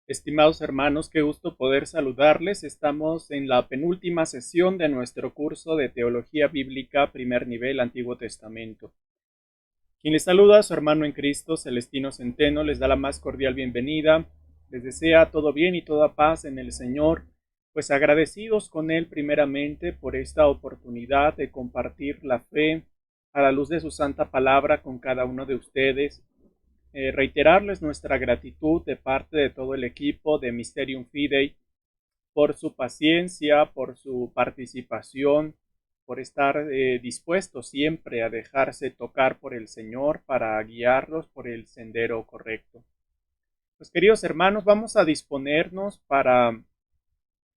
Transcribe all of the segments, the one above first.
Estimados hermanos, qué gusto poder saludarles. Estamos en la penúltima sesión de nuestro curso de Teología Bíblica, primer nivel, Antiguo Testamento. Quien les saluda, su hermano en Cristo, Celestino Centeno, les da la más cordial bienvenida. Les desea todo bien y toda paz en el Señor, pues agradecidos con Él primeramente por esta oportunidad de compartir la fe a la luz de su santa palabra con cada uno de ustedes. Reiterarles nuestra gratitud de parte de todo el equipo de Mysterium Fidei por su paciencia, por su participación, por estar dispuestos siempre a dejarse tocar por el Señor para guiarlos por el sendero correcto. Pues queridos hermanos, vamos a disponernos para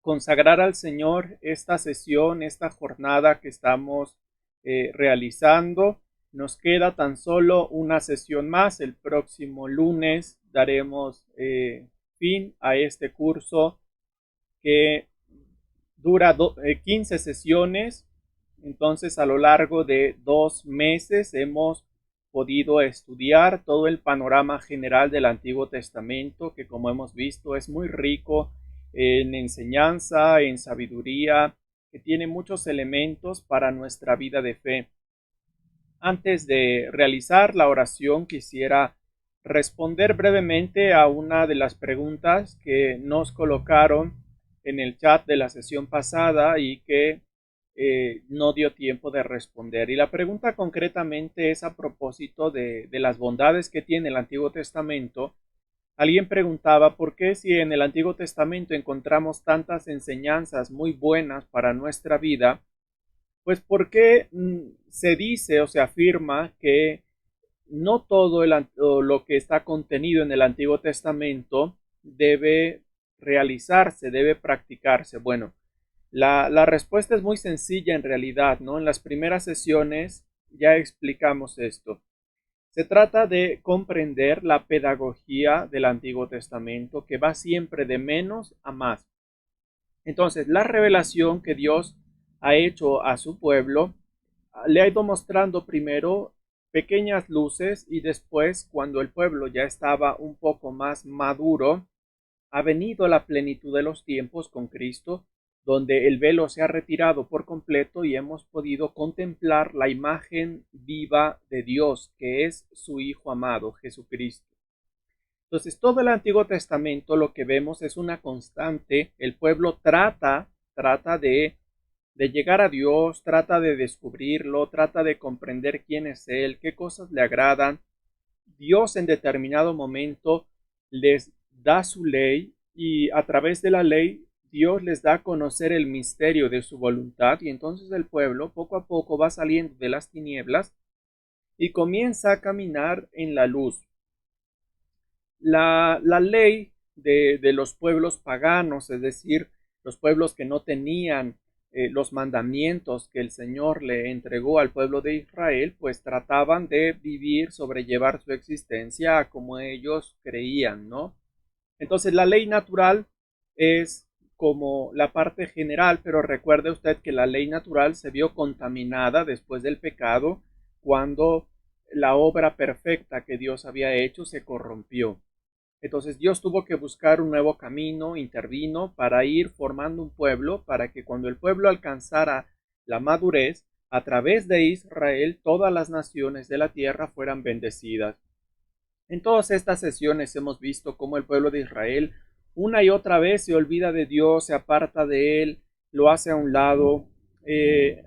consagrar al Señor esta sesión, esta jornada que estamos realizando. Nos queda tan solo una sesión más. El próximo lunes daremos fin a este curso que dura 15 sesiones. Entonces, a lo largo de 2 meses hemos podido estudiar todo el panorama general del Antiguo Testamento, que como hemos visto es muy rico en enseñanza, en sabiduría, que tiene muchos elementos para nuestra vida de fe. Antes de realizar la oración, quisiera responder brevemente a una de las preguntas que nos colocaron en el chat de la sesión pasada y que no dio tiempo de responder. Y la pregunta concretamente es a propósito de las bondades que tiene el Antiguo Testamento. Alguien preguntaba por qué si en el Antiguo Testamento encontramos tantas enseñanzas muy buenas para nuestra vida, pues por qué se dice o se afirma que no todo lo que está contenido en el Antiguo Testamento debe realizarse, debe practicarse. Bueno, la respuesta es muy sencilla en realidad, ¿no? En las primeras sesiones ya explicamos esto. Se trata de comprender la pedagogía del Antiguo Testamento que va siempre de menos a más. Entonces, la revelación que Dios ha hecho a su pueblo le ha ido mostrando primero pequeñas luces y después, cuando el pueblo ya estaba un poco más maduro, ha venido la plenitud de los tiempos con Cristo, donde el velo se ha retirado por completo y hemos podido contemplar la imagen viva de Dios, que es su Hijo amado, Jesucristo. Entonces, todo el Antiguo Testamento lo que vemos es una constante. El pueblo trata de llegar a Dios, trata de descubrirlo, trata de comprender quién es Él, qué cosas le agradan. Dios en determinado momento les da su ley y a través de la ley Dios les da a conocer el misterio de su voluntad y entonces el pueblo poco a poco va saliendo de las tinieblas y comienza a caminar en la luz. La ley de los pueblos paganos, es decir, los pueblos que no tenían los mandamientos que el Señor le entregó al pueblo de Israel, pues trataban de vivir, sobrellevar su existencia como ellos creían, ¿no? Entonces la ley natural es como la parte general, pero recuerde usted que la ley natural se vio contaminada después del pecado cuando la obra perfecta que Dios había hecho se corrompió. Entonces Dios tuvo que buscar un nuevo camino, intervino para ir formando un pueblo, para que cuando el pueblo alcanzara la madurez, a través de Israel, todas las naciones de la tierra fueran bendecidas. En todas estas sesiones hemos visto cómo el pueblo de Israel una y otra vez se olvida de Dios, se aparta de Él, lo hace a un lado, eh,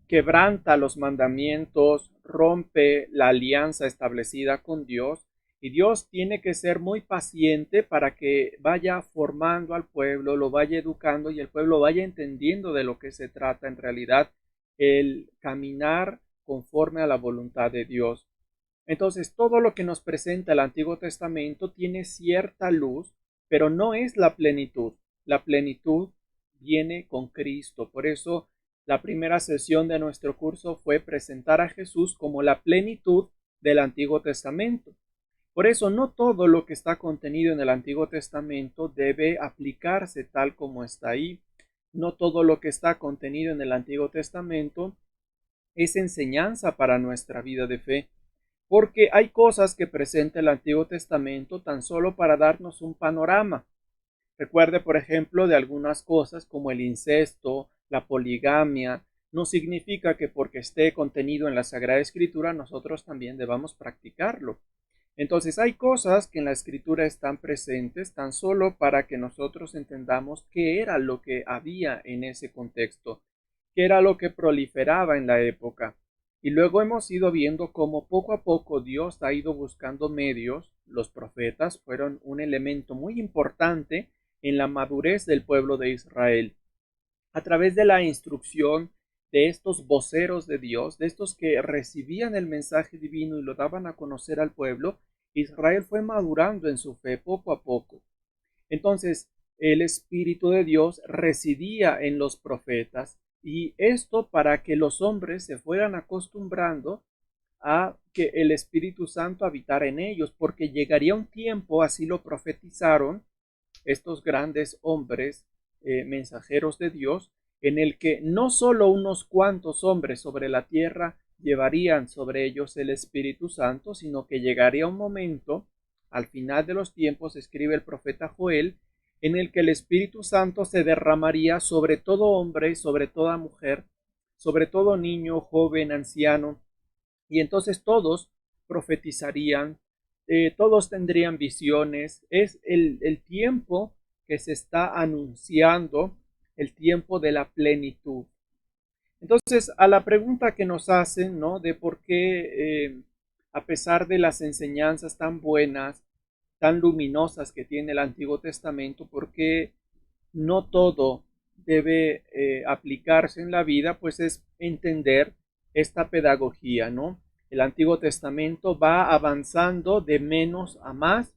quebranta los mandamientos, rompe la alianza establecida con Dios y Dios tiene que ser muy paciente para que vaya formando al pueblo, lo vaya educando y el pueblo vaya entendiendo de lo que se trata en realidad el caminar conforme a la voluntad de Dios. Entonces, todo lo que nos presenta el Antiguo Testamento tiene cierta luz, pero no es la plenitud. La plenitud viene con Cristo. Por eso, la primera sesión de nuestro curso fue presentar a Jesús como la plenitud del Antiguo Testamento. Por eso, no todo lo que está contenido en el Antiguo Testamento debe aplicarse tal como está ahí. No todo lo que está contenido en el Antiguo Testamento es enseñanza para nuestra vida de fe. porque hay cosas que presenta el Antiguo Testamento tan solo para darnos un panorama. Recuerde, por ejemplo, de algunas cosas como el incesto, la poligamia. No significa que porque esté contenido en la Sagrada Escritura nosotros también debamos practicarlo. Entonces hay cosas que en la Escritura están presentes tan solo para que nosotros entendamos qué era lo que había en ese contexto, qué era lo que proliferaba en la época. Y luego hemos ido viendo cómo poco a poco Dios ha ido buscando medios. Los profetas fueron un elemento muy importante en la madurez del pueblo de Israel. A través de la instrucción de estos voceros de Dios, de estos que recibían el mensaje divino y lo daban a conocer al pueblo, Israel fue madurando en su fe poco a poco. Entonces, el Espíritu de Dios residía en los profetas y esto para que los hombres se fueran acostumbrando a que el Espíritu Santo habitara en ellos, porque llegaría un tiempo, así lo profetizaron estos grandes hombres mensajeros de Dios, en el que no solo unos cuantos hombres sobre la tierra llevarían sobre ellos el Espíritu Santo, sino que llegaría un momento, al final de los tiempos, escribe el profeta Joel, en el que el Espíritu Santo se derramaría sobre todo hombre, sobre toda mujer, sobre todo niño, joven, anciano, y entonces todos profetizarían, todos tendrían visiones. Es el tiempo que se está anunciando, el tiempo de la plenitud. Entonces, a la pregunta que nos hacen, ¿no? De por qué, a pesar de las enseñanzas tan buenas, tan luminosas que tiene el Antiguo Testamento, por qué no todo debe aplicarse en la vida, pues es entender esta pedagogía, ¿no? El Antiguo Testamento va avanzando de menos a más,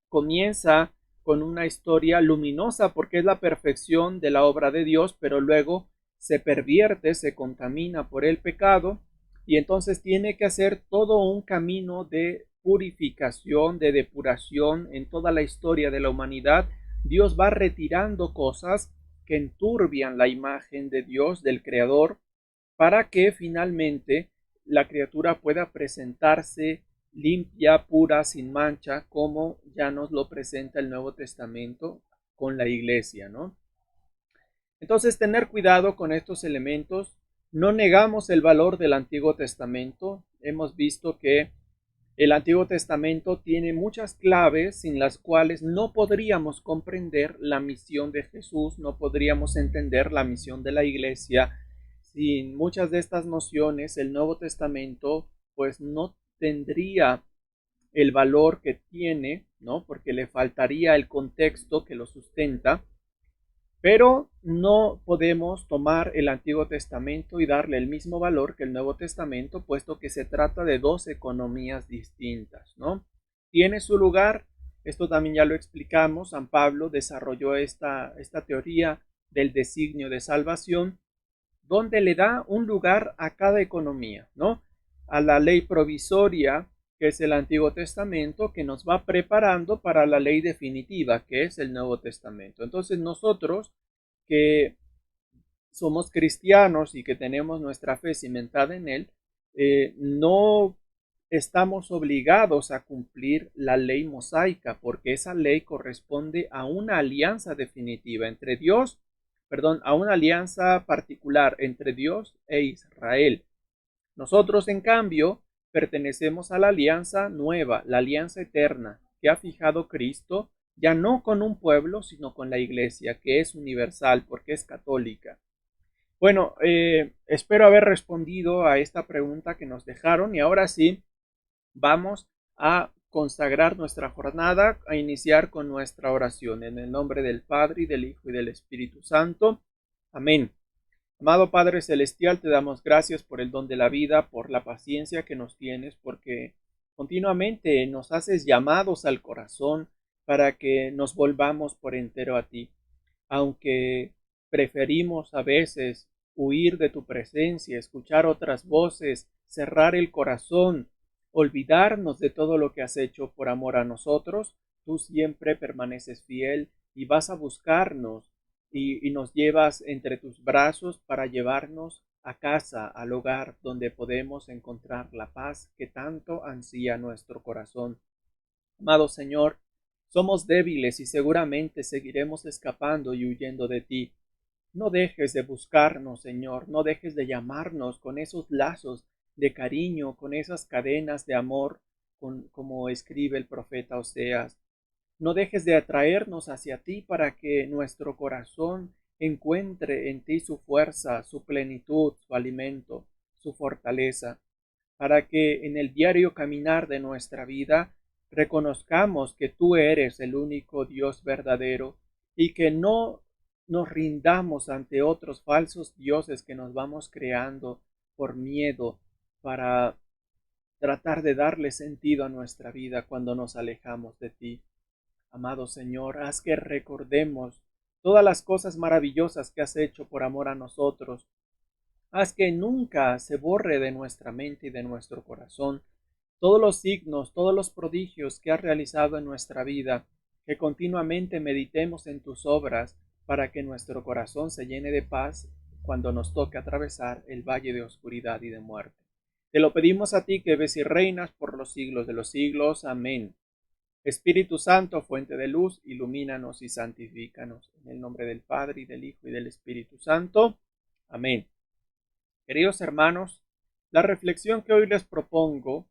comienza con una historia luminosa porque es la perfección de la obra de Dios, pero luego se pervierte, se contamina por el pecado y entonces tiene que hacer todo un camino de purificación, de depuración en toda la historia de la humanidad. Dios va retirando cosas que enturbian la imagen de Dios, del Creador, para que finalmente la criatura pueda presentarse limpia, pura, sin mancha, como ya nos lo presenta el Nuevo Testamento con la iglesia, ¿no? Entonces, tener cuidado con estos elementos. No negamos el valor del Antiguo Testamento. Hemos visto que el Antiguo Testamento tiene muchas claves sin las cuales no podríamos comprender la misión de Jesús, no podríamos entender la misión de la iglesia. Sin muchas de estas nociones, el Nuevo Testamento pues no tendría el valor que tiene, ¿no? Porque le faltaría el contexto que lo sustenta. Pero no podemos tomar el Antiguo Testamento y darle el mismo valor que el Nuevo Testamento, puesto que se trata de dos economías distintas, ¿no? Tiene su lugar, esto también ya lo explicamos, San Pablo desarrolló esta teoría del designio de salvación, donde le da un lugar a cada economía, ¿no? A la ley provisoria, que es el Antiguo Testamento, que nos va preparando para la ley definitiva, que es el Nuevo Testamento. Entonces nosotros que somos cristianos y que tenemos nuestra fe cimentada en él, no estamos obligados a cumplir la ley mosaica, porque esa ley corresponde a una alianza definitiva entre Dios, perdón, a una alianza particular entre Dios e Israel. Nosotros, en cambio, pertenecemos a la alianza nueva, la alianza eterna, que ha fijado Cristo, ya no con un pueblo, sino con la iglesia, que es universal, porque es católica. Bueno, espero haber respondido a esta pregunta que nos dejaron y ahora sí, vamos a consagrar nuestra jornada, a iniciar con nuestra oración. En el nombre del Padre, y del Hijo, y del Espíritu Santo. Amén. Amado Padre Celestial, te damos gracias por el don de la vida, por la paciencia que nos tienes, porque continuamente nos haces llamados al corazón para que nos volvamos por entero a ti. Aunque preferimos a veces huir de tu presencia, escuchar otras voces, cerrar el corazón, olvidarnos de todo lo que has hecho por amor a nosotros, tú siempre permaneces fiel y vas a buscarnos y nos llevas entre tus brazos para llevarnos a casa, al hogar, donde podemos encontrar la paz que tanto ansía nuestro corazón. Amado Señor, somos débiles y seguramente seguiremos escapando y huyendo de ti. No dejes de buscarnos, Señor, no dejes de llamarnos con esos lazos de cariño, con esas cadenas de amor, como escribe el profeta Oseas. No dejes de atraernos hacia ti para que nuestro corazón encuentre en ti su fuerza, su plenitud, su alimento, su fortaleza, para que en el diario caminar de nuestra vida reconozcamos que tú eres el único Dios verdadero y que no nos rindamos ante otros falsos dioses que nos vamos creando por miedo para tratar de darle sentido a nuestra vida cuando nos alejamos de ti. Amado Señor, haz que recordemos todas las cosas maravillosas que has hecho por amor a nosotros. Haz que nunca se borre de nuestra mente y de nuestro corazón todos los signos, todos los prodigios que has realizado en nuestra vida, que continuamente meditemos en tus obras para que nuestro corazón se llene de paz cuando nos toque atravesar el valle de oscuridad y de muerte. Te lo pedimos a ti que ves y reinas por los siglos de los siglos. Amén. Espíritu Santo, fuente de luz, ilumínanos y santifícanos. En el nombre del Padre, y del Hijo, y del Espíritu Santo. Amén. Queridos hermanos, la reflexión que hoy les propongo,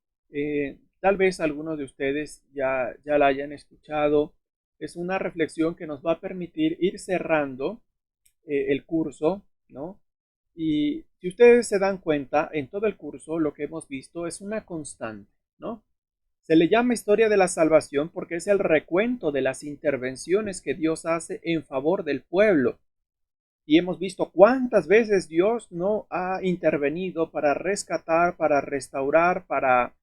tal vez algunos de ustedes ya la hayan escuchado, es una reflexión que nos va a permitir ir cerrando el curso, ¿no? Y si ustedes se dan cuenta, en todo el curso lo que hemos visto es una constante, ¿no? Se le llama historia de la salvación porque es el recuento de las intervenciones que Dios hace en favor del pueblo. Y hemos visto cuántas veces Dios no ha intervenido para rescatar, para restaurar, para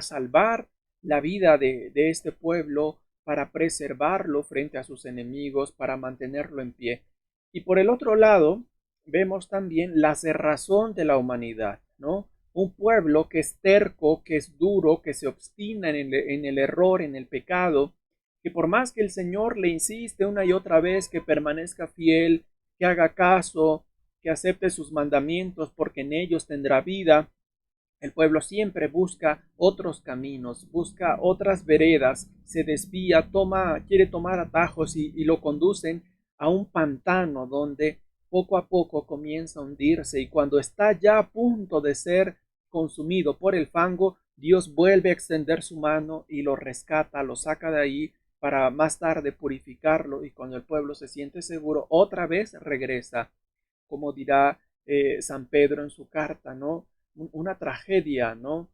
salvar la vida de este pueblo, para preservarlo frente a sus enemigos, para mantenerlo en pie. Y por el otro lado, vemos también la cerrazón de la humanidad, ¿no? Un pueblo que es terco, que es duro, que se obstina en el error, en el pecado, que por más que el Señor le insiste una y otra vez que permanezca fiel, que haga caso, que acepte sus mandamientos, porque en ellos tendrá vida, el pueblo siempre busca otros caminos, busca otras veredas, se desvía, quiere tomar atajos y lo conducen a un pantano donde poco a poco comienza a hundirse y cuando está ya a punto de ser consumido por el fango, Dios vuelve a extender su mano y lo rescata, lo saca de ahí para más tarde purificarlo y cuando el pueblo se siente seguro, otra vez regresa, como dirá San Pedro en su carta, ¿no? Una tragedia, ¿no?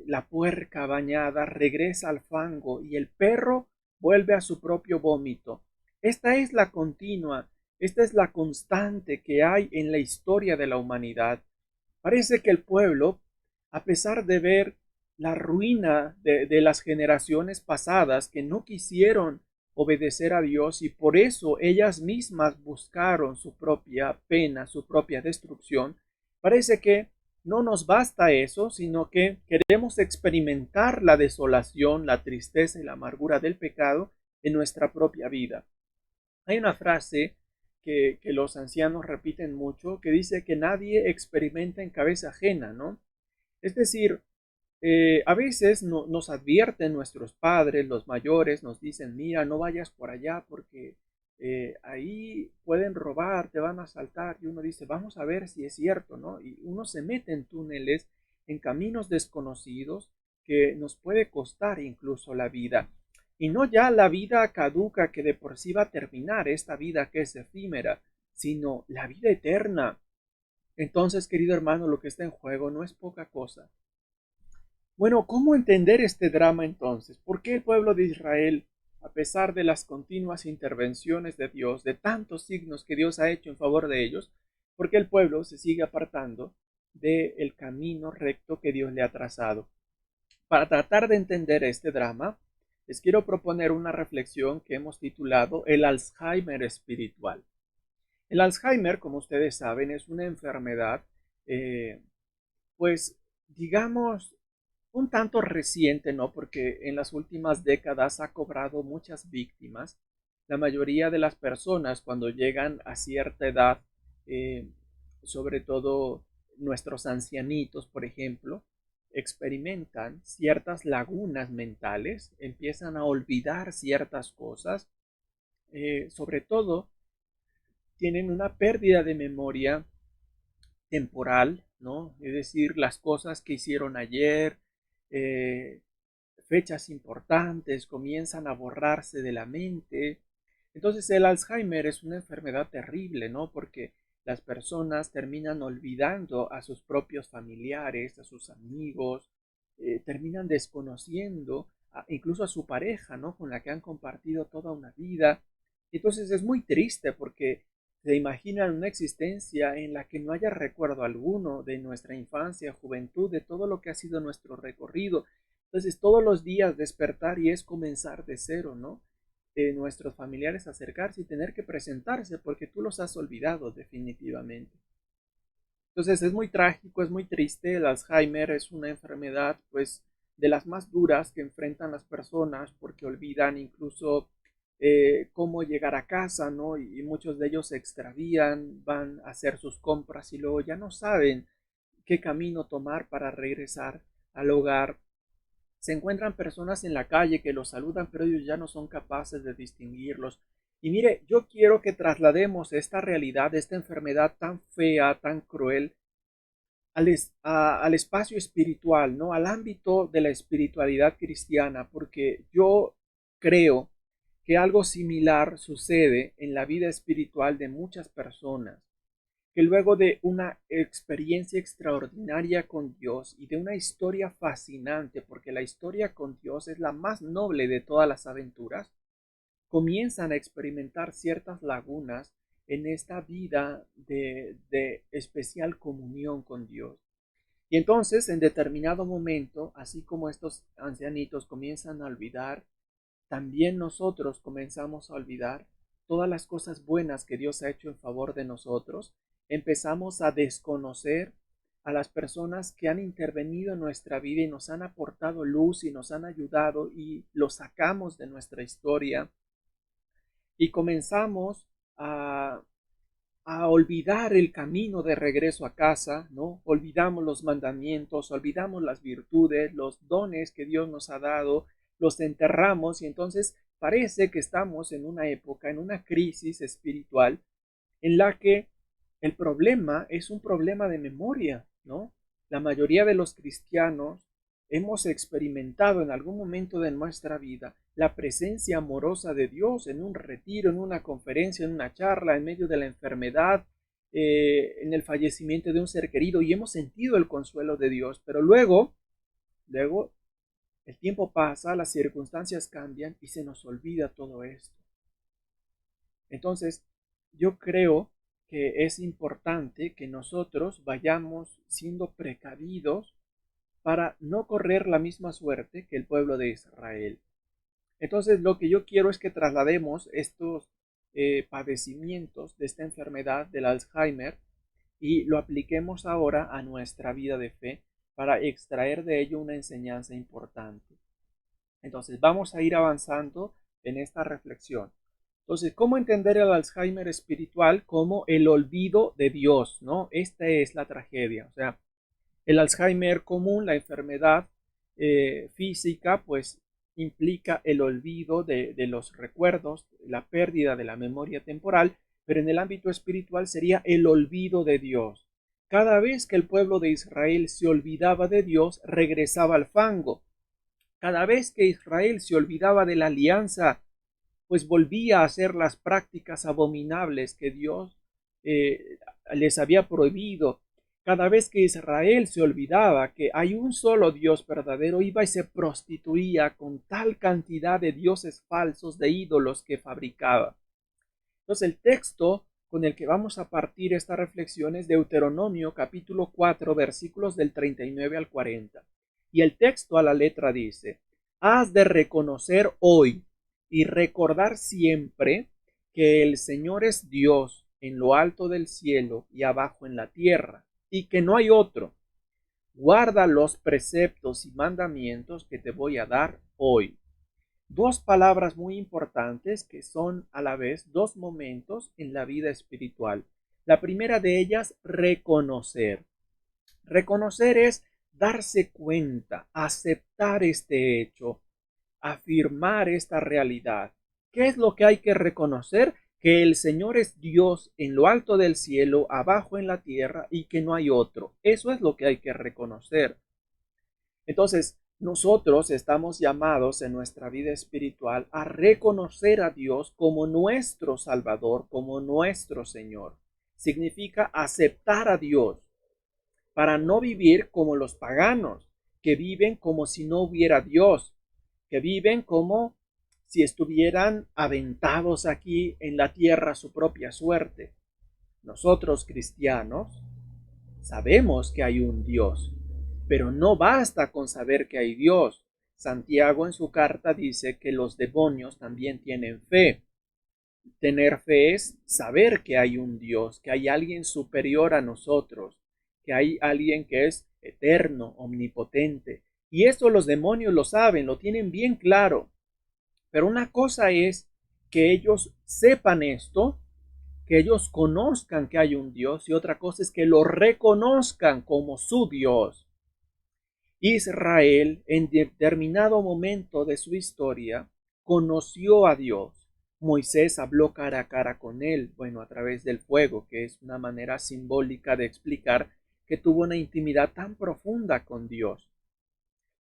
La puerca bañada regresa al fango y el perro vuelve a su propio vómito. Esta es la continua, esta es la constante que hay en la historia de la humanidad. Parece que el pueblo, a pesar de ver la ruina de las generaciones pasadas que no quisieron obedecer a Dios y por eso ellas mismas buscaron su propia pena, su propia destrucción, parece que no nos basta eso, sino que queremos experimentar la desolación, la tristeza y la amargura del pecado en nuestra propia vida. Hay una frase que los ancianos repiten mucho que dice que nadie experimenta en cabeza ajena, ¿no? Es decir, a veces nos advierten nuestros padres, los mayores, nos dicen, mira, no vayas por allá porque ahí pueden robar, te van a asaltar. Y uno dice, vamos a ver si es cierto, ¿no? Y uno se mete en túneles, en caminos desconocidos que nos puede costar incluso la vida. Y no ya la vida caduca que de por sí va a terminar, esta vida que es efímera, sino la vida eterna. Entonces, querido hermano, lo que está en juego no es poca cosa. Bueno, ¿cómo entender este drama entonces? ¿Por qué el pueblo de Israel, a pesar de las continuas intervenciones de Dios, de tantos signos que Dios ha hecho en favor de ellos, por qué el pueblo se sigue apartando del camino recto que Dios le ha trazado? Para tratar de entender este drama, les quiero proponer una reflexión que hemos titulado El Alzheimer espiritual. El Alzheimer, como ustedes saben, es una enfermedad, pues digamos, un tanto reciente, ¿no? Porque en las últimas décadas ha cobrado muchas víctimas. La mayoría de las personas cuando llegan a cierta edad sobre todo nuestros ancianitos, por ejemplo, experimentan ciertas lagunas mentales, empiezan a olvidar ciertas cosas, sobre todo tienen una pérdida de memoria temporal, ¿no? Es decir, las cosas que hicieron ayer, eh, fechas importantes comienzan a borrarse de la mente. Entonces el Alzheimer es una enfermedad terrible, ¿no? Porque las personas terminan olvidando a sus propios familiares, a sus amigos, terminan desconociendo incluso a su pareja, ¿no? Con la que han compartido toda una vida. Entonces es muy triste porque se imaginan una existencia en la que no haya recuerdo alguno de nuestra infancia, juventud, de todo lo que ha sido nuestro recorrido. Entonces todos los días despertar y es comenzar de cero, ¿no? Nuestros familiares acercarse y tener que presentarse porque tú los has olvidado definitivamente. Entonces es muy trágico, es muy triste. El Alzheimer es una enfermedad pues de las más duras que enfrentan las personas porque olvidan incluso cómo llegar a casa, ¿no? Y muchos de ellos se extravían, van a hacer sus compras y luego ya no saben qué camino tomar para regresar al hogar. Se encuentran personas en la calle que los saludan, pero ellos ya no son capaces de distinguirlos. Y mire, yo quiero que traslademos esta realidad, esta enfermedad tan fea, tan cruel, al espacio espiritual, ¿no? Al ámbito de la espiritualidad cristiana, porque yo creo que algo similar sucede en la vida espiritual de muchas personas que luego de una experiencia extraordinaria con Dios y de una historia fascinante, porque la historia con Dios es la más noble de todas las aventuras, comienzan a experimentar ciertas lagunas en esta vida de especial comunión con Dios. Y entonces, en determinado momento, así como estos ancianitos comienzan a olvidar, también nosotros comenzamos a olvidar todas las cosas buenas que Dios ha hecho en favor de nosotros. Empezamos a desconocer a las personas que han intervenido en nuestra vida y nos han aportado luz y nos han ayudado y los sacamos de nuestra historia y comenzamos a, a olvidar el camino de regreso a casa, ¿no? Olvidamos los mandamientos, olvidamos las virtudes, los dones que Dios nos ha dado, los enterramos y entonces parece que estamos en una época, en una crisis espiritual en la que el problema es un problema de memoria, ¿no? La mayoría de los cristianos hemos experimentado en algún momento de nuestra vida la presencia amorosa de Dios en un retiro, en una conferencia, en una charla, en medio de la enfermedad, en el fallecimiento de un ser querido y hemos sentido el consuelo de Dios, pero luego el tiempo pasa, las circunstancias cambian y se nos olvida todo esto. Entonces, yo creo que es importante que nosotros vayamos siendo precavidos para no correr la misma suerte que el pueblo de Israel. Entonces, lo que yo quiero es que traslademos estos padecimientos de esta enfermedad del Alzheimer y lo apliquemos ahora a nuestra vida de fe para extraer de ello una enseñanza importante. Entonces, vamos a ir avanzando en esta reflexión. Entonces, ¿cómo entender el Alzheimer espiritual como el olvido de Dios? ¿No? Esta es la tragedia. O sea, el Alzheimer común, la enfermedad física, pues implica el olvido de los recuerdos, la pérdida de la memoria temporal, pero en el ámbito espiritual sería el olvido de Dios. Cada vez que el pueblo de Israel se olvidaba de Dios, regresaba al fango. Cada vez que Israel se olvidaba de la alianza, pues volvía a hacer las prácticas abominables que Dios les había prohibido. Cada vez que Israel se olvidaba que hay un solo Dios verdadero, iba y se prostituía con tal cantidad de dioses falsos, de ídolos que fabricaba. Entonces el texto con el que vamos a partir esta reflexión es Deuteronomio capítulo 4 versículos del 39 al 40. Y el texto a la letra dice: has de reconocer hoy y recordar siempre que el Señor es Dios en lo alto del cielo y abajo en la tierra, y que no hay otro. Guarda los preceptos y mandamientos que te voy a dar hoy. Dos palabras muy importantes que son a la vez dos momentos en la vida espiritual. La primera de ellas, reconocer. Reconocer es darse cuenta, aceptar este hecho, afirmar esta realidad. ¿Qué es lo que hay que reconocer? Que el Señor es Dios en lo alto del cielo, abajo en la tierra y que no hay otro. Eso es lo que hay que reconocer. Entonces, nosotros estamos llamados en nuestra vida espiritual a reconocer a Dios como nuestro Salvador, como nuestro Señor. Significa aceptar a Dios para no vivir como los paganos, que viven como si no hubiera Dios, que viven como si estuvieran aventados aquí en la tierra a su propia suerte. Nosotros cristianos sabemos que hay un Dios, pero no basta con saber que hay Dios. Santiago en su carta dice que los demonios también tienen fe. Tener fe es saber que hay un Dios, que hay alguien superior a nosotros, que hay alguien que es eterno, omnipotente. Y esto los demonios lo saben, lo tienen bien claro. Pero una cosa es que ellos sepan esto, que ellos conozcan que hay un Dios, y otra cosa es que lo reconozcan como su Dios. Israel en determinado momento de su historia conoció a Dios. Moisés habló cara a cara con él, bueno, a través del fuego, que es una manera simbólica de explicar que tuvo una intimidad tan profunda con Dios.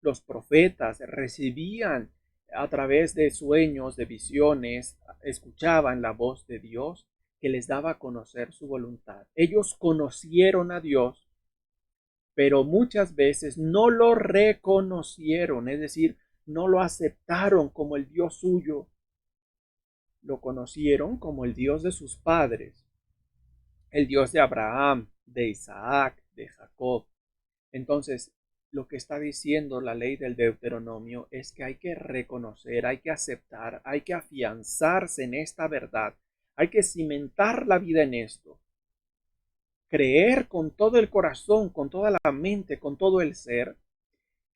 Los profetas recibían a través de sueños, de visiones, escuchaban la voz de Dios que les daba a conocer su voluntad. Ellos conocieron a Dios, pero muchas veces no lo reconocieron, es decir, no lo aceptaron como el Dios suyo. Lo conocieron como el Dios de sus padres, el Dios de Abraham, de Isaac, de Jacob. Entonces, lo que está diciendo la ley del Deuteronomio es que hay que reconocer, hay que aceptar, hay que afianzarse en esta verdad, hay que cimentar la vida en esto, creer con todo el corazón, con toda la mente, con todo el ser,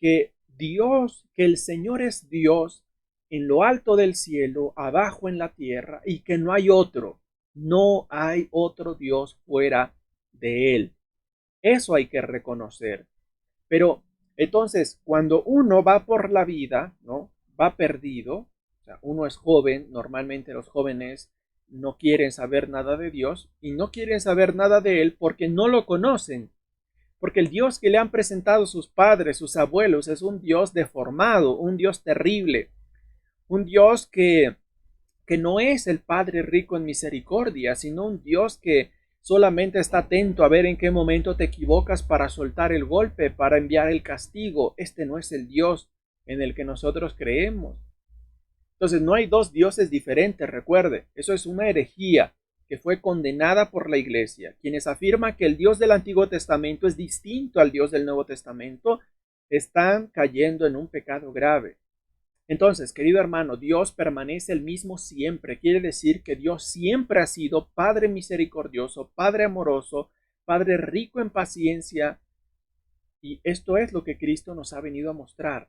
que Dios, que el Señor es Dios en lo alto del cielo, abajo en la tierra, y que no hay otro, no hay otro Dios fuera de Él. Eso hay que reconocer. Pero entonces, cuando uno va por la vida, ¿no? Va perdido, o sea, uno es joven, normalmente los jóvenes no quieren saber nada de Dios y no quieren saber nada de Él porque no lo conocen. Porque el Dios que le han presentado sus padres, sus abuelos, es un Dios deformado, un Dios terrible, un Dios que no es el Padre rico en misericordia, sino un Dios que solamente está atento a ver en qué momento te equivocas para soltar el golpe, para enviar el castigo. Este no es el Dios en el que nosotros creemos. Entonces no hay dos dioses diferentes, recuerde, eso es una herejía que fue condenada por la Iglesia. Quienes afirman que el Dios del Antiguo Testamento es distinto al Dios del Nuevo Testamento están cayendo en un pecado grave. Entonces, querido hermano, Dios permanece el mismo siempre. Quiere decir que Dios siempre ha sido Padre misericordioso, Padre amoroso, Padre rico en paciencia. Y esto es lo que Cristo nos ha venido a mostrar.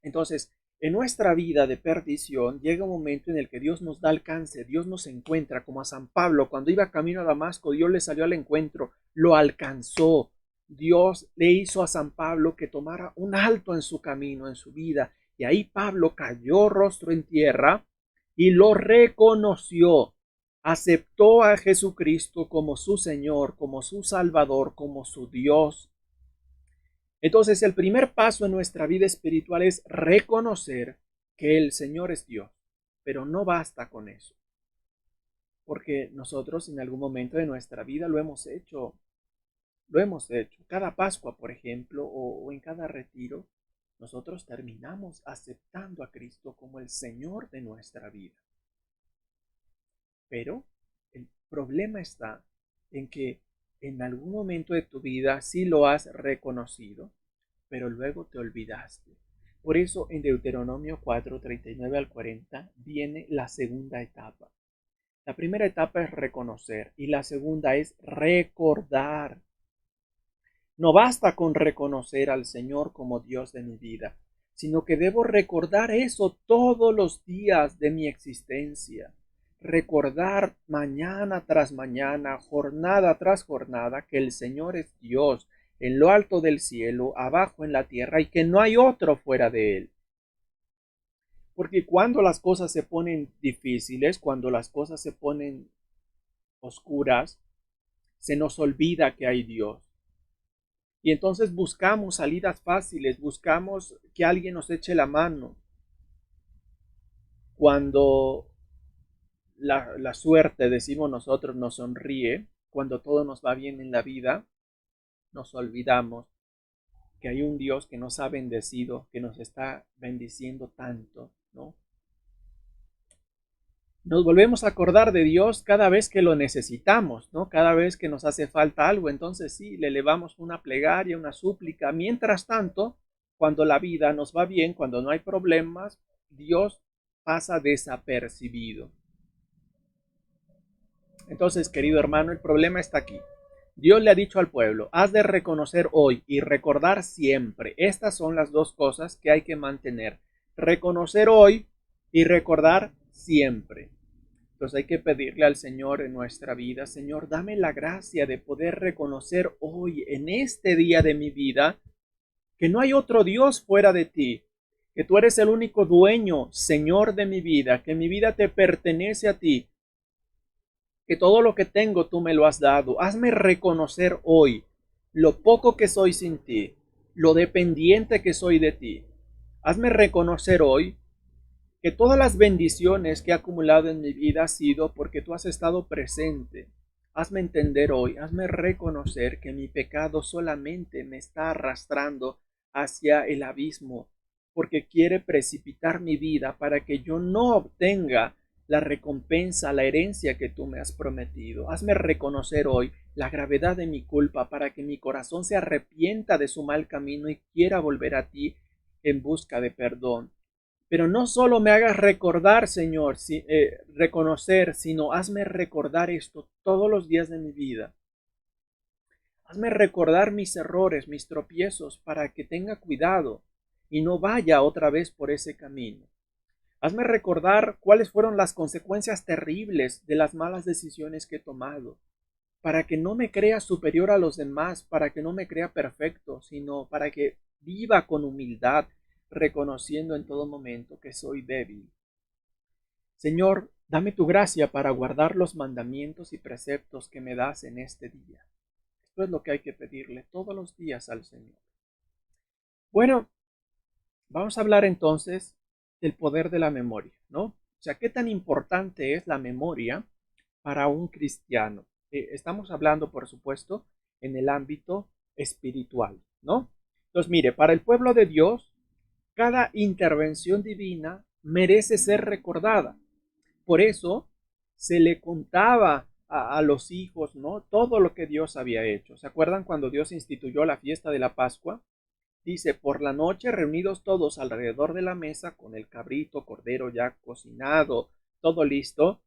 Entonces, en nuestra vida de perdición llega un momento en el que Dios nos da alcance, Dios nos encuentra, como a San Pablo, cuando iba camino a Damasco, Dios le salió al encuentro, lo alcanzó. Dios le hizo a San Pablo que tomara un alto en su camino, en su vida, y ahí Pablo cayó rostro en tierra y lo reconoció. Aceptó a Jesucristo como su Señor, como su Salvador, como su Dios. Entonces, el primer paso en nuestra vida espiritual es reconocer que el Señor es Dios, pero no basta con eso, porque nosotros en algún momento de nuestra vida lo hemos hecho. Cada Pascua, por ejemplo, o en cada retiro, nosotros terminamos aceptando a Cristo como el Señor de nuestra vida. Pero el problema está en que en algún momento de tu vida sí lo has reconocido, pero luego te olvidaste. Por eso en Deuteronomio 4, 39 al 40 viene la segunda etapa. La primera etapa es reconocer y la segunda es recordar. No basta con reconocer al Señor como Dios de mi vida, sino que debo recordar eso todos los días de mi existencia. recordar mañana tras mañana, jornada tras jornada, que el Señor es Dios en lo alto del cielo, abajo en la tierra, y que no hay otro fuera de Él. Porque cuando las cosas se ponen difíciles, cuando las cosas se ponen oscuras, se nos olvida que hay Dios. Y entonces buscamos salidas fáciles, buscamos que alguien nos eche la mano. Cuando la suerte, decimos nosotros, nos sonríe, cuando todo nos va bien en la vida, nos olvidamos que hay un Dios que nos ha bendecido, que nos está bendiciendo tanto, ¿no? Nos volvemos a acordar de Dios cada vez que lo necesitamos, ¿no? Cada vez que nos hace falta algo, entonces sí, le elevamos una plegaria, una súplica. Mientras tanto, cuando la vida nos va bien, cuando no hay problemas, Dios pasa desapercibido. Entonces, querido hermano, el problema está aquí. Dios le ha dicho al pueblo, has de reconocer hoy y recordar siempre. Estas son las dos cosas que hay que mantener. Reconocer hoy y recordar siempre. Entonces hay que pedirle al Señor en nuestra vida, Señor, dame la gracia de poder reconocer hoy, en este día de mi vida, que no hay otro Dios fuera de ti, que tú eres el único dueño, Señor de mi vida, que mi vida te pertenece a ti, que todo lo que tengo tú me lo has dado. Hazme reconocer hoy lo poco que soy sin ti, lo dependiente que soy de ti. Hazme reconocer hoy que todas las bendiciones que he acumulado en mi vida ha sido porque tú has estado presente. Hazme entender hoy, hazme reconocer que mi pecado solamente me está arrastrando hacia el abismo, porque quiere precipitar mi vida para que yo no obtenga la recompensa, la herencia que tú me has prometido. Hazme reconocer hoy la gravedad de mi culpa para que mi corazón se arrepienta de su mal camino y quiera volver a ti en busca de perdón. Pero no solo me hagas recordar, Señor, reconocer, sino hazme recordar esto todos los días de mi vida. Hazme recordar mis errores, mis tropiezos, para que tenga cuidado y no vaya otra vez por ese camino. Hazme recordar cuáles fueron las consecuencias terribles de las malas decisiones que he tomado, para que no me crea superior a los demás, para que no me crea perfecto, sino para que viva con humildad, reconociendo en todo momento que soy débil. Señor, dame tu gracia para guardar los mandamientos y preceptos que me das en este día. Esto es lo que hay que pedirle todos los días al Señor. Bueno, vamos a hablar entonces del poder de la memoria, ¿no? O sea, ¿qué tan importante es la memoria para un cristiano? Estamos hablando, por supuesto, en el ámbito espiritual, ¿no? Entonces, mire, para el pueblo de Dios, cada intervención divina merece ser recordada. Por eso se le contaba a los hijos, ¿no? Todo lo que Dios había hecho. ¿Se acuerdan cuando Dios instituyó la fiesta de la Pascua? Dice, por la noche reunidos todos alrededor de la mesa con el cabrito, cordero ya cocinado, todo listo,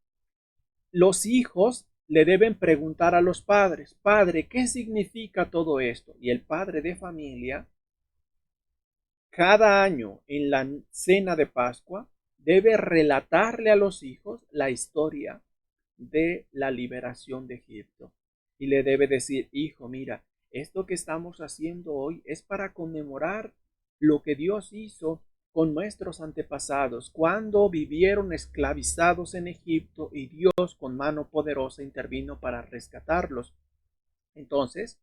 los hijos le deben preguntar a los padres, padre, ¿qué significa todo esto? Y el padre de familia, cada año en la cena de Pascua, debe relatarle a los hijos la historia de la liberación de Egipto. Y le debe decir, hijo, mira, esto que estamos haciendo hoy es para conmemorar lo que Dios hizo con nuestros antepasados cuando vivieron esclavizados en Egipto y Dios con mano poderosa intervino para rescatarlos. Entonces,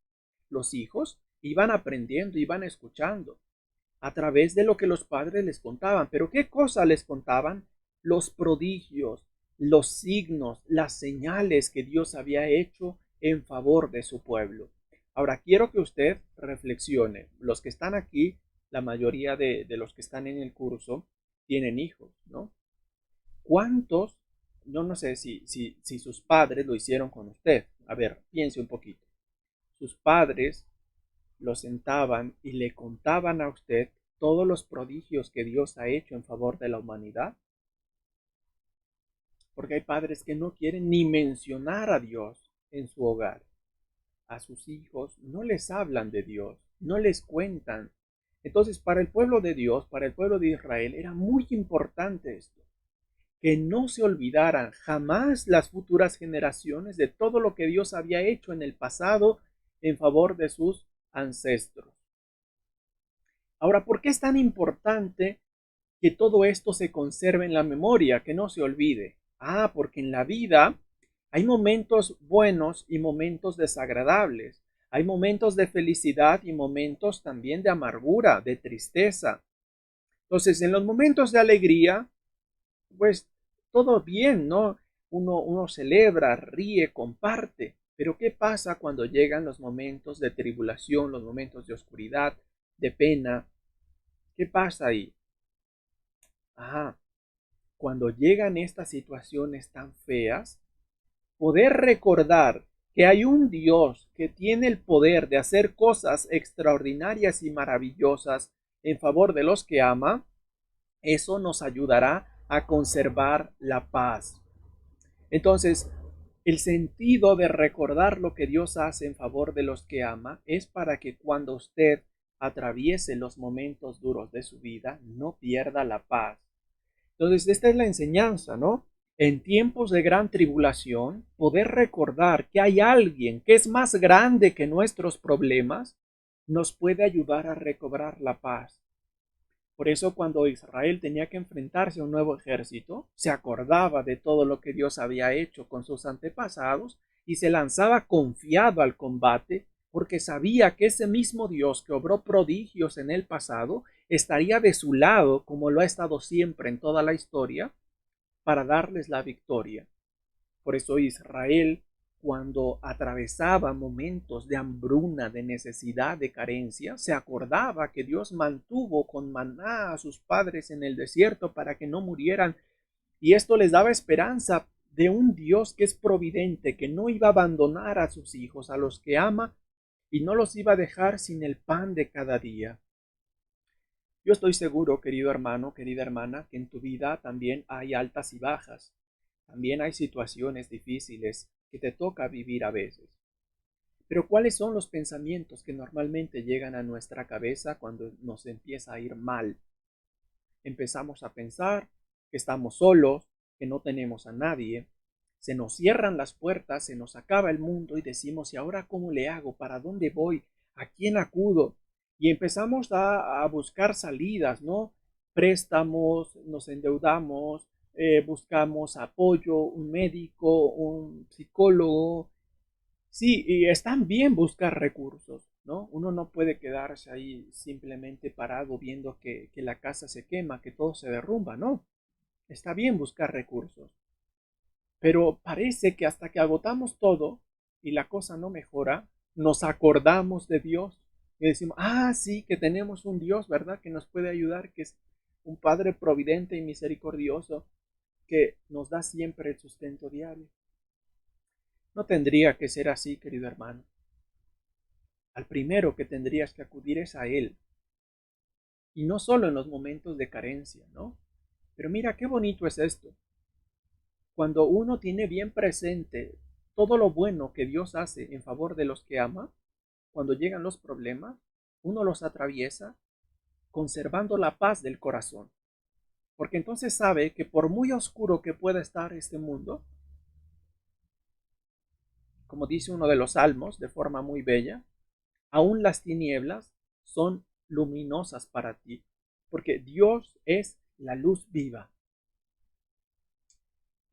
los hijos iban aprendiendo, iban escuchando a través de lo que los padres les contaban. Pero ¿qué cosa les contaban? Los prodigios, los signos, las señales que Dios había hecho en favor de su pueblo. Ahora quiero que usted reflexione. Los que están aquí, la mayoría de los que están en el curso, tienen hijos, ¿no? ¿Cuántos? Yo no sé si sus padres lo hicieron con usted. A ver, piense un poquito. Sus padres lo sentaban y le contaban a usted todos los prodigios que Dios ha hecho en favor de la humanidad. Porque hay padres que no quieren ni mencionar a Dios en su hogar. A sus hijos no les hablan de Dios, no les cuentan. Entonces, para el pueblo de Dios, para el pueblo de Israel, era muy importante esto, que no se olvidaran jamás las futuras generaciones de todo lo que Dios había hecho en el pasado en favor de sus ancestros. Ahora, ¿por qué es tan importante que todo esto se conserve en la memoria, que no se olvide? Porque en la vida hay momentos buenos y momentos desagradables. Hay momentos de felicidad y momentos también de amargura, de tristeza. Entonces, en los momentos de alegría, pues todo bien, ¿no? Uno celebra, ríe, comparte. Pero ¿qué pasa cuando llegan los momentos de tribulación, los momentos de oscuridad, de pena? ¿Qué pasa ahí? Cuando llegan estas situaciones tan feas, poder recordar que hay un Dios que tiene el poder de hacer cosas extraordinarias y maravillosas en favor de los que ama, eso nos ayudará a conservar la paz. Entonces, el sentido de recordar lo que Dios hace en favor de los que ama es para que cuando usted atraviese los momentos duros de su vida, no pierda la paz. Entonces, esta es la enseñanza, ¿no? En tiempos de gran tribulación, poder recordar que hay alguien que es más grande que nuestros problemas, nos puede ayudar a recobrar la paz. Por eso cuando Israel tenía que enfrentarse a un nuevo ejército, se acordaba de todo lo que Dios había hecho con sus antepasados y se lanzaba confiado al combate porque sabía que ese mismo Dios que obró prodigios en el pasado estaría de su lado como lo ha estado siempre en toda la historia para darles la victoria. Por eso Israel, cuando atravesaba momentos de hambruna, de necesidad, de carencia, se acordaba que Dios mantuvo con maná a sus padres en el desierto para que no murieran, y esto les daba esperanza de un Dios que es providente, que no iba a abandonar a sus hijos, a los que ama, y no los iba a dejar sin el pan de cada día. Yo estoy seguro, querido hermano, querida hermana, que en tu vida también hay altas y bajas. También hay situaciones difíciles que te toca vivir a veces. Pero ¿cuáles son los pensamientos que normalmente llegan a nuestra cabeza cuando nos empieza a ir mal? Empezamos a pensar que estamos solos, que no tenemos a nadie, se nos cierran las puertas, se nos acaba el mundo y decimos, ¿y ahora cómo le hago? ¿Para dónde voy? ¿A quién acudo? Y empezamos a buscar salidas, ¿no? Préstamos, nos endeudamos, buscamos apoyo, un médico, un psicólogo. Sí, y están bien buscar recursos, ¿no? Uno no puede quedarse ahí simplemente parado viendo que la casa se quema, que todo se derrumba, no. Está bien buscar recursos, pero parece que hasta que agotamos todo y la cosa no mejora, nos acordamos de Dios y decimos, sí, que tenemos un Dios, ¿verdad? Que nos puede ayudar, que es un Padre providente y misericordioso, que nos da siempre el sustento diario. No tendría que ser así, querido hermano. Al primero que tendrías que acudir es a Él. Y no solo en los momentos de carencia, ¿no? Pero mira qué bonito es esto. Cuando uno tiene bien presente todo lo bueno que Dios hace en favor de los que ama, cuando llegan los problemas, uno los atraviesa conservando la paz del corazón. Porque entonces sabe que por muy oscuro que pueda estar este mundo, como dice uno de los salmos de forma muy bella, aún las tinieblas son luminosas para ti, porque Dios es la luz viva.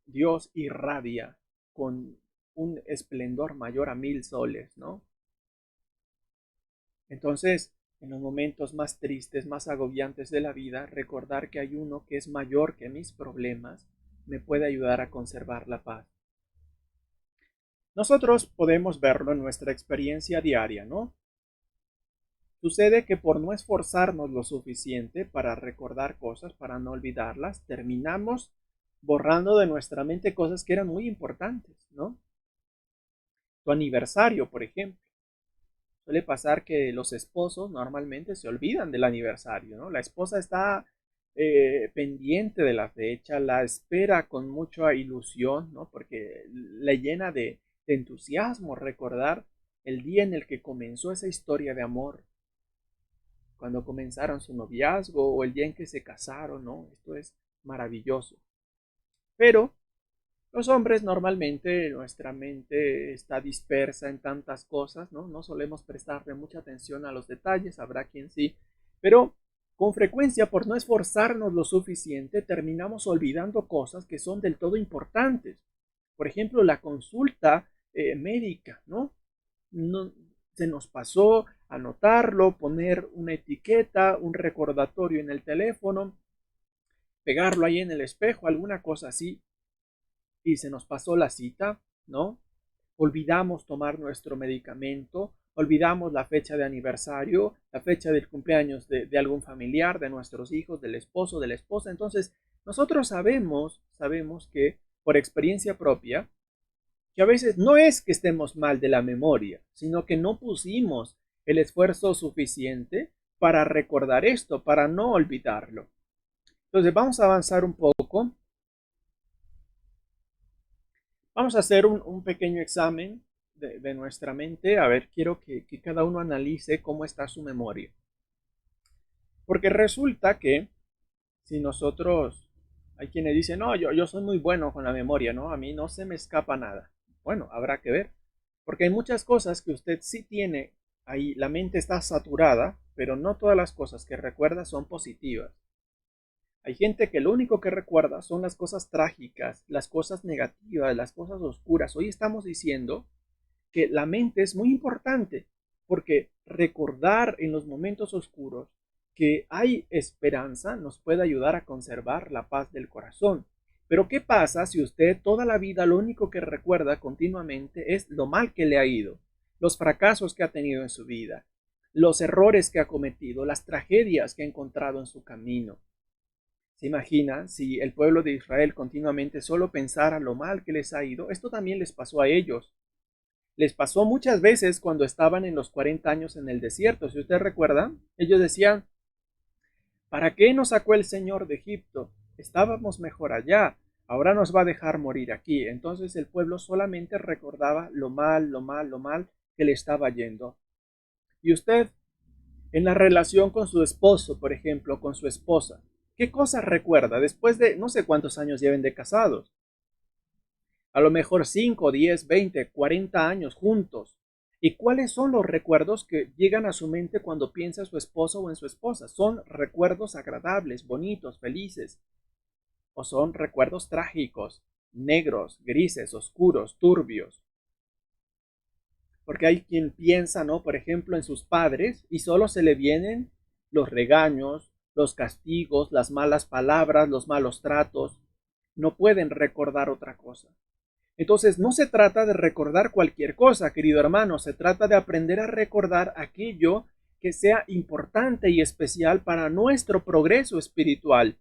Dios irradia con un esplendor mayor a 1000 soles, ¿no? Entonces, en los momentos más tristes, más agobiantes de la vida, recordar que hay uno que es mayor que mis problemas me puede ayudar a conservar la paz. Nosotros podemos verlo en nuestra experiencia diaria, ¿no? Sucede que por no esforzarnos lo suficiente para recordar cosas, para no olvidarlas, terminamos borrando de nuestra mente cosas que eran muy importantes, ¿no? Tu aniversario, por ejemplo. Suele pasar que los esposos normalmente se olvidan del aniversario, ¿no? La esposa está pendiente de la fecha, la espera con mucha ilusión, ¿no? Porque le llena de entusiasmo recordar el día en el que comenzó esa historia de amor, cuando comenzaron su noviazgo o el día en que se casaron, ¿no? Esto es maravilloso. Pero los hombres normalmente, nuestra mente está dispersa en tantas cosas, ¿no? No solemos prestarle mucha atención a los detalles, habrá quien sí, pero con frecuencia, por no esforzarnos lo suficiente, terminamos olvidando cosas que son del todo importantes. Por ejemplo, la consulta médica, ¿no? No, se nos pasó anotarlo, poner una etiqueta, un recordatorio en el teléfono, pegarlo ahí en el espejo, alguna cosa así, y se nos pasó la cita, ¿no? Olvidamos tomar nuestro medicamento, olvidamos la fecha de aniversario, la fecha del cumpleaños de algún familiar, de nuestros hijos, del esposo, de la esposa. Entonces, nosotros sabemos que por experiencia propia, que a veces no es que estemos mal de la memoria, sino que no pusimos el esfuerzo suficiente para recordar esto, para no olvidarlo. Entonces, vamos a avanzar un poco. Vamos a hacer un pequeño examen de nuestra mente. A ver, quiero que cada uno analice cómo está su memoria. Porque resulta que si nosotros, hay quienes dicen, no, yo soy muy bueno con la memoria, ¿no? A mí no se me escapa nada. Bueno, habrá que ver. Porque hay muchas cosas que usted sí tiene ahí, la mente está saturada, pero no todas las cosas que recuerda son positivas. Hay gente que lo único que recuerda son las cosas trágicas, las cosas negativas, las cosas oscuras. Hoy estamos diciendo que la mente es muy importante porque recordar en los momentos oscuros que hay esperanza nos puede ayudar a conservar la paz del corazón. Pero ¿qué pasa si usted toda la vida lo único que recuerda continuamente es lo mal que le ha ido, los fracasos que ha tenido en su vida, los errores que ha cometido, las tragedias que ha encontrado en su camino? ¿Se imagina si el pueblo de Israel continuamente solo pensara lo mal que les ha ido? Esto también les pasó a ellos. Les pasó muchas veces cuando estaban en los 40 años en el desierto. Si usted recuerda, ellos decían, ¿para qué nos sacó el Señor de Egipto? Estábamos mejor allá. Ahora nos va a dejar morir aquí. Entonces el pueblo solamente recordaba lo mal, lo mal, lo mal que le estaba yendo. Y usted, en la relación con su esposo, por ejemplo, con su esposa, ¿qué cosas recuerda después de no sé cuántos años lleven de casados? A lo mejor 5, 10, 20, 40 años juntos. ¿Y cuáles son los recuerdos que llegan a su mente cuando piensa en su esposo o en su esposa? ¿Son recuerdos agradables, bonitos, felices? ¿O son recuerdos trágicos, negros, grises, oscuros, turbios? Porque hay quien piensa, ¿no? Por ejemplo, en sus padres y solo se le vienen los regaños, los castigos, las malas palabras, los malos tratos. No pueden recordar otra cosa. Entonces, no se trata de recordar cualquier cosa, querido hermano, se trata de aprender a recordar aquello que sea importante y especial para nuestro progreso espiritual.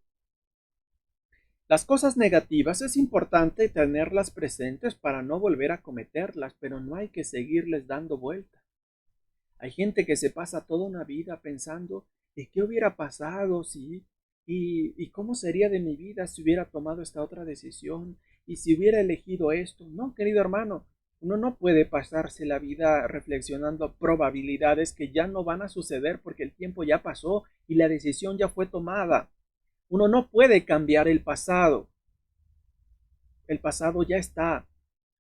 Las cosas negativas es importante tenerlas presentes para no volver a cometerlas, pero no hay que seguirles dando vuelta. Hay gente que se pasa toda una vida pensando en qué hubiera pasado si y cómo sería de mi vida si hubiera tomado esta otra decisión y si hubiera elegido esto. No, querido hermano, uno no puede pasarse la vida reflexionando probabilidades que ya no van a suceder porque el tiempo ya pasó y la decisión ya fue tomada. Uno no puede cambiar el pasado. El pasado ya está.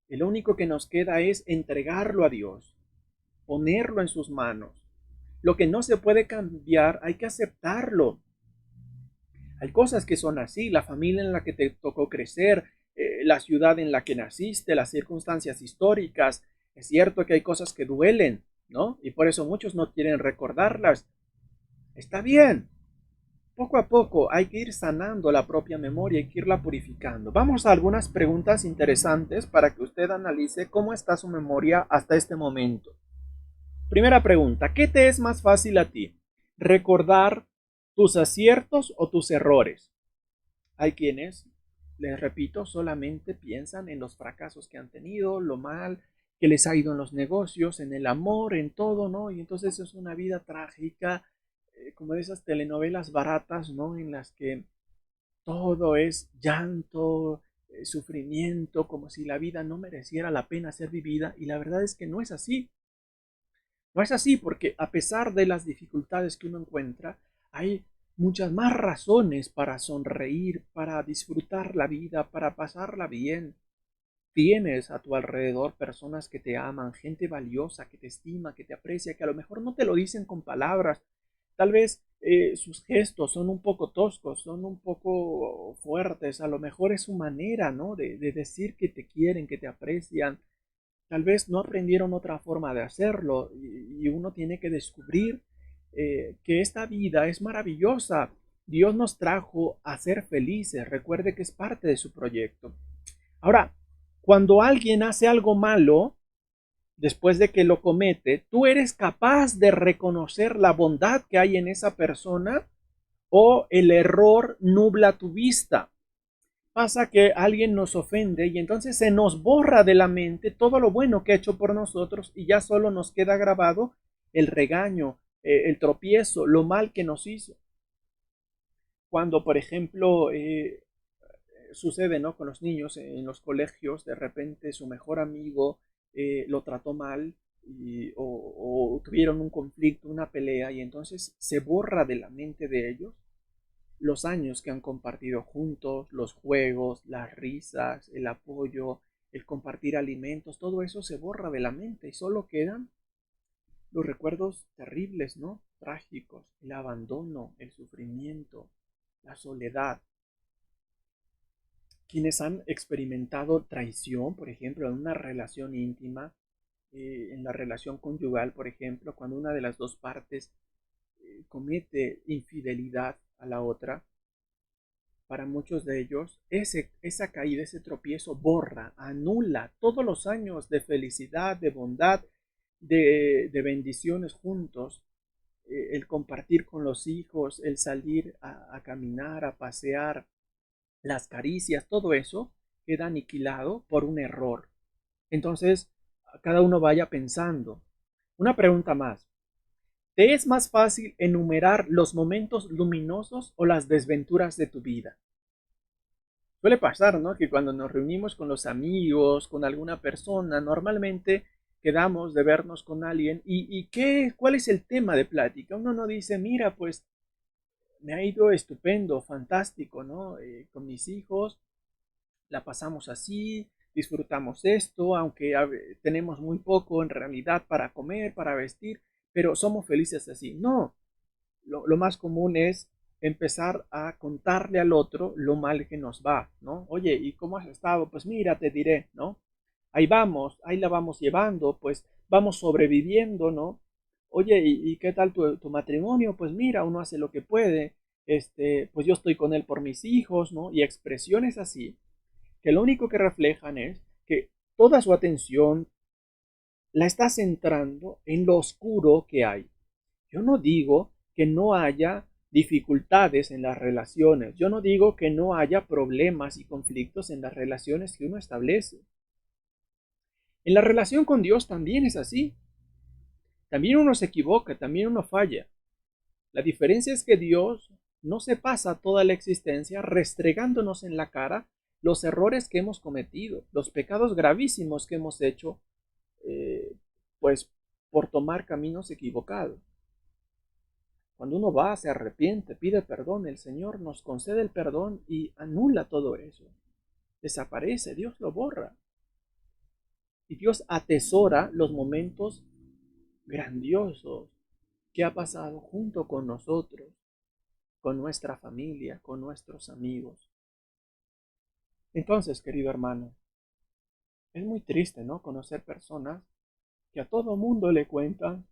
Lo único que nos queda es entregarlo a Dios, ponerlo en sus manos. Lo que no se puede cambiar, hay que aceptarlo. Hay cosas que son así, la familia en la que te tocó crecer, la ciudad en la que naciste, las circunstancias históricas. Es cierto que hay cosas que duelen, ¿no? Y por eso muchos no quieren recordarlas. Está bien. Poco a poco hay que ir sanando la propia memoria, hay que irla purificando. Vamos a algunas preguntas interesantes para que usted analice cómo está su memoria hasta este momento. Primera pregunta, ¿qué te es más fácil a ti? ¿Recordar tus aciertos o tus errores? Hay quienes, les repito, solamente piensan en los fracasos que han tenido, lo mal que les ha ido en los negocios, en el amor, en todo, ¿no? Y entonces es una vida trágica, como de esas telenovelas baratas, ¿no? En las que todo es llanto, sufrimiento, como si la vida no mereciera la pena ser vivida. Y la verdad es que no es así. No es así porque a pesar de las dificultades que uno encuentra, hay muchas más razones para sonreír, para disfrutar la vida, para pasarla bien. Tienes a tu alrededor personas que te aman, gente valiosa, que te estima, que te aprecia, que a lo mejor no te lo dicen con palabras. Tal vez sus gestos son un poco toscos, son un poco fuertes. A lo mejor es su manera, ¿no? De decir que te quieren, que te aprecian. Tal vez no aprendieron otra forma de hacerlo y uno tiene que descubrir que esta vida es maravillosa. Dios nos trajo a ser felices. Recuerde que es parte de su proyecto. Ahora, cuando alguien hace algo malo, después de que lo comete, ¿tú eres capaz de reconocer la bondad que hay en esa persona o el error nubla tu vista? Pasa que alguien nos ofende y entonces se nos borra de la mente todo lo bueno que ha hecho por nosotros y ya solo nos queda grabado el regaño, el tropiezo, lo mal que nos hizo. Cuando, por ejemplo, sucede, ¿no? Con los niños en los colegios, de repente su mejor amigo lo trató mal o tuvieron un conflicto, una pelea, y entonces se borra de la mente de ellos los años que han compartido juntos, los juegos, las risas, el apoyo, el compartir alimentos, todo eso se borra de la mente y solo quedan los recuerdos terribles, ¿no? Trágicos, el abandono, el sufrimiento, la soledad. Quienes han experimentado traición, por ejemplo, en una relación íntima, en la relación conyugal, por ejemplo, cuando una de las dos partes comete infidelidad a la otra, para muchos de ellos, esa caída, ese tropiezo borra, anula todos los años de felicidad, de bondad, de bendiciones juntos, el compartir con los hijos, el salir a caminar, a pasear, las caricias, todo eso queda aniquilado por un error. Entonces, cada uno vaya pensando. Una pregunta más. ¿Te es más fácil enumerar los momentos luminosos o las desventuras de tu vida? Suele pasar, ¿no? Que cuando nos reunimos con los amigos, con alguna persona, normalmente quedamos de vernos con alguien ¿cuál es el tema de plática? Uno no dice, mira, pues me ha ido estupendo, fantástico, ¿no? Con mis hijos la pasamos así, disfrutamos esto, aunque tenemos muy poco en realidad para comer, para vestir, pero somos felices así. No, lo más común es empezar a contarle al otro lo mal que nos va, ¿no? Oye, ¿y cómo has estado? Pues mira, te diré, ¿no? Ahí vamos, ahí la vamos llevando, pues vamos sobreviviendo, ¿no? Oye, ¿y qué tal tu matrimonio? Pues mira, uno hace lo que puede, pues yo estoy con él por mis hijos, ¿no? Y expresiones así, que lo único que reflejan es que toda su atención la está centrando en lo oscuro que hay. Yo no digo que no haya dificultades en las relaciones, yo no digo que no haya problemas y conflictos en las relaciones que uno establece. En la relación con Dios también es así. También uno se equivoca, también uno falla. La diferencia es que Dios no se pasa toda la existencia restregándonos en la cara los errores que hemos cometido, los pecados gravísimos que hemos hecho, eh, pues por tomar caminos equivocados. Cuando uno va, se arrepiente, pide perdón, el Señor nos concede el perdón y anula todo eso. Desaparece, Dios lo borra. Y Dios atesora los momentos grandiosos que ha pasado junto con nosotros, con nuestra familia, con nuestros amigos. Entonces, querido hermano, es muy triste, ¿no? Conocer personas que a todo mundo le cuentan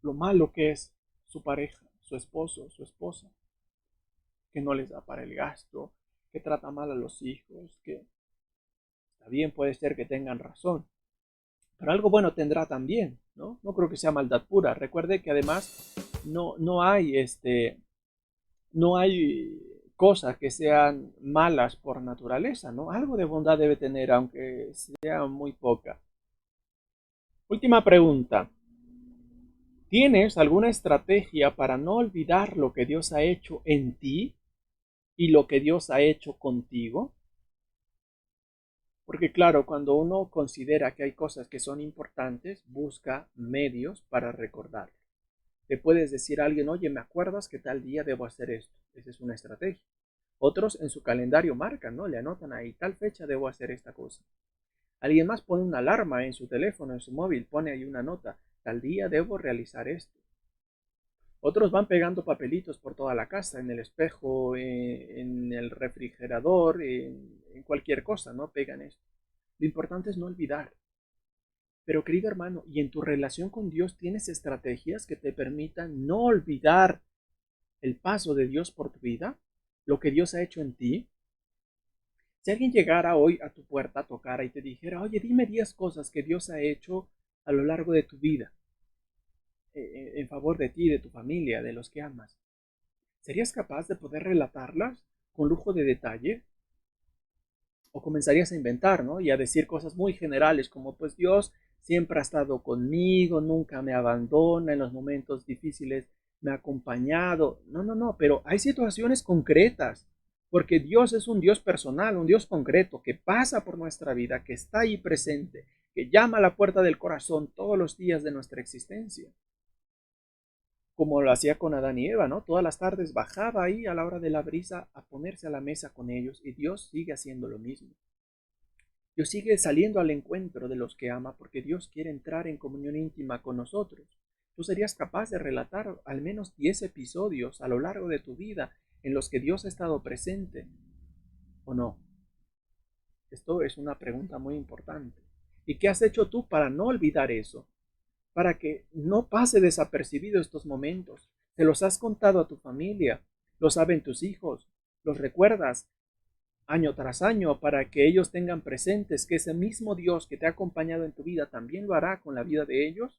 lo malo que es su pareja, su esposo, su esposa, que no les da para el gasto, que trata mal a los hijos, que está bien, puede ser que tengan razón, pero algo bueno tendrá también, ¿no? No creo que sea maldad pura. Recuerde que además no hay no hay cosas que sean malas por naturaleza, ¿no? Algo de bondad debe tener, aunque sea muy poca. Última pregunta. ¿Tienes alguna estrategia para no olvidar lo que Dios ha hecho en ti y lo que Dios ha hecho contigo? Porque claro, cuando uno considera que hay cosas que son importantes, busca medios para recordarlo. Le puedes decir a alguien, oye, ¿me acuerdas que tal día debo hacer esto? Esa es una estrategia. Otros en su calendario marcan, ¿no? Le anotan ahí, tal fecha debo hacer esta cosa. Alguien más pone una alarma en su teléfono, en su móvil, pone ahí una nota, tal día debo realizar esto. Otros van pegando papelitos por toda la casa, en el espejo, en el refrigerador, en cualquier cosa, ¿no? Pegan esto. Lo importante es no olvidar. Pero querido hermano, ¿y en tu relación con Dios tienes estrategias que te permitan no olvidar el paso de Dios por tu vida? ¿Lo que Dios ha hecho en ti? Si alguien llegara hoy a tu puerta, tocara y te dijera, oye, dime 10 cosas que Dios ha hecho a lo largo de tu vida, en favor de ti, de tu familia, de los que amas, ¿serías capaz de poder relatarlas con lujo de detalle? ¿O comenzarías a inventar, ¿no? Y a decir cosas muy generales como, pues Dios siempre ha estado conmigo, nunca me abandona, en los momentos difíciles me ha acompañado? No, no, no, pero hay situaciones concretas, porque Dios es un Dios personal, un Dios concreto, que pasa por nuestra vida, que está ahí presente, que llama a la puerta del corazón todos los días de nuestra existencia, como lo hacía con Adán y Eva, ¿no? Todas las tardes bajaba ahí a la hora de la brisa a ponerse a la mesa con ellos, y Dios sigue haciendo lo mismo. Dios sigue saliendo al encuentro de los que ama porque Dios quiere entrar en comunión íntima con nosotros. ¿Tú serías capaz de relatar al menos 10 episodios a lo largo de tu vida en los que Dios ha estado presente o no? Esto es una pregunta muy importante. ¿Y qué has hecho tú para no olvidar eso? Para que no pase desapercibido estos momentos. ¿Te los has contado a tu familia? ¿Lo saben tus hijos? ¿Los recuerdas año tras año para que ellos tengan presentes que ese mismo Dios que te ha acompañado en tu vida también lo hará con la vida de ellos?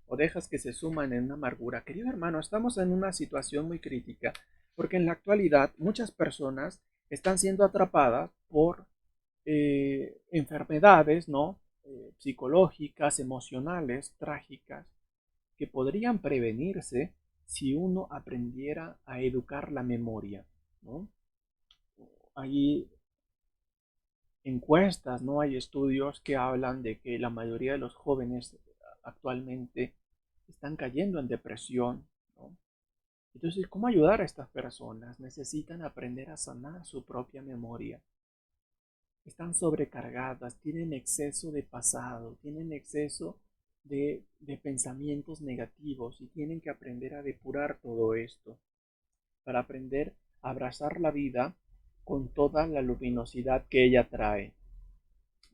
¿O dejas que se suman en una amargura? Querido hermano, estamos en una situación muy crítica porque en la actualidad muchas personas están siendo atrapadas por enfermedades, ¿no? Psicológicas, emocionales, trágicas, que podrían prevenirse si uno aprendiera a educar la memoria, ¿no? Hay encuestas, ¿no? Hay estudios que hablan de que la mayoría de los jóvenes actualmente están cayendo en depresión, ¿no? Entonces, ¿cómo ayudar a estas personas? Necesitan aprender a sanar su propia memoria. Están sobrecargadas, tienen exceso de pasado, tienen exceso de pensamientos negativos y tienen que aprender a depurar todo esto para aprender a abrazar la vida con toda la luminosidad que ella trae.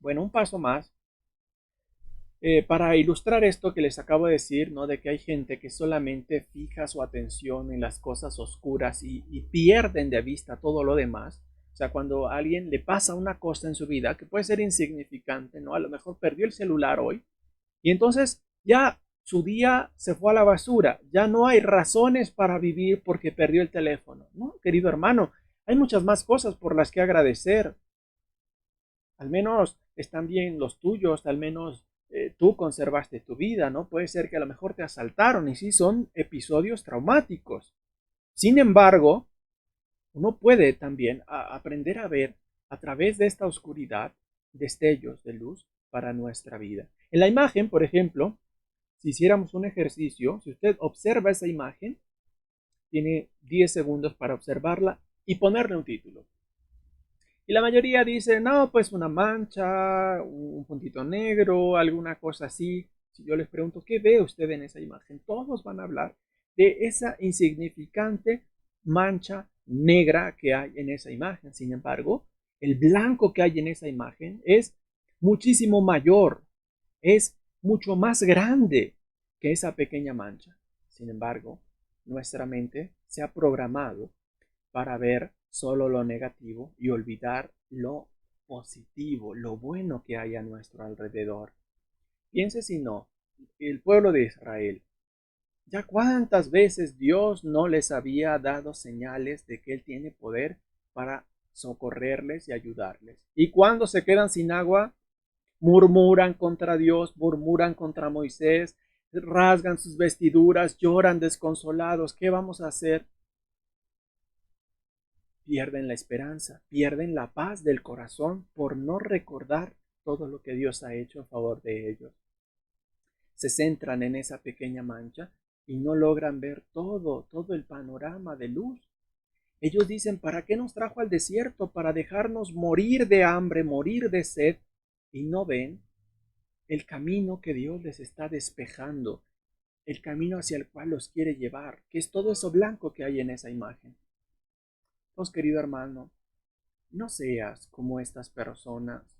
Bueno, un paso más. Para ilustrar esto que les acabo de decir, ¿no? De que hay gente que solamente fija su atención en las cosas oscuras y pierden de vista todo lo demás. O sea, cuando a alguien le pasa una cosa en su vida que puede ser insignificante, ¿no? A lo mejor perdió el celular hoy y entonces ya su día se fue a la basura. Ya no hay razones para vivir porque perdió el teléfono, ¿no? Querido hermano, hay muchas más cosas por las que agradecer. Al menos están bien los tuyos, al menos tú conservaste tu vida, ¿no? Puede ser que a lo mejor te asaltaron y sí son episodios traumáticos. Sin embargo, uno puede también aprender a ver a través de esta oscuridad destellos de luz para nuestra vida. En la imagen, por ejemplo, si hiciéramos un ejercicio, si usted observa esa imagen, tiene 10 segundos para observarla y ponerle un título. Y la mayoría dice, no, pues una mancha, un puntito negro, alguna cosa así. Si yo les pregunto, ¿qué ve usted en esa imagen? Todos van a hablar de esa insignificante mancha negra que hay en esa imagen. Sin embargo, el blanco que hay en esa imagen es muchísimo mayor, es mucho más grande que esa pequeña mancha. Sin embargo, nuestra mente se ha programado para ver solo lo negativo y olvidar lo positivo, lo bueno que hay a nuestro alrededor. Piense si no, el pueblo de Israel, ya cuántas veces Dios no les había dado señales de que Él tiene poder para socorrerles y ayudarles. Y cuando se quedan sin agua, murmuran contra Dios, murmuran contra Moisés, rasgan sus vestiduras, lloran desconsolados. ¿Qué vamos a hacer? Pierden la esperanza, pierden la paz del corazón por no recordar todo lo que Dios ha hecho en favor de ellos. se centran en esa pequeña mancha y no logran ver todo el panorama de luz. Ellos dicen, ¿para qué nos trajo al desierto? Para dejarnos morir de hambre, morir de sed, y no ven el camino que Dios les está despejando, el camino hacia el cual los quiere llevar, que es todo eso blanco que hay en esa imagen. Pues, querido hermano, no seas como estas personas.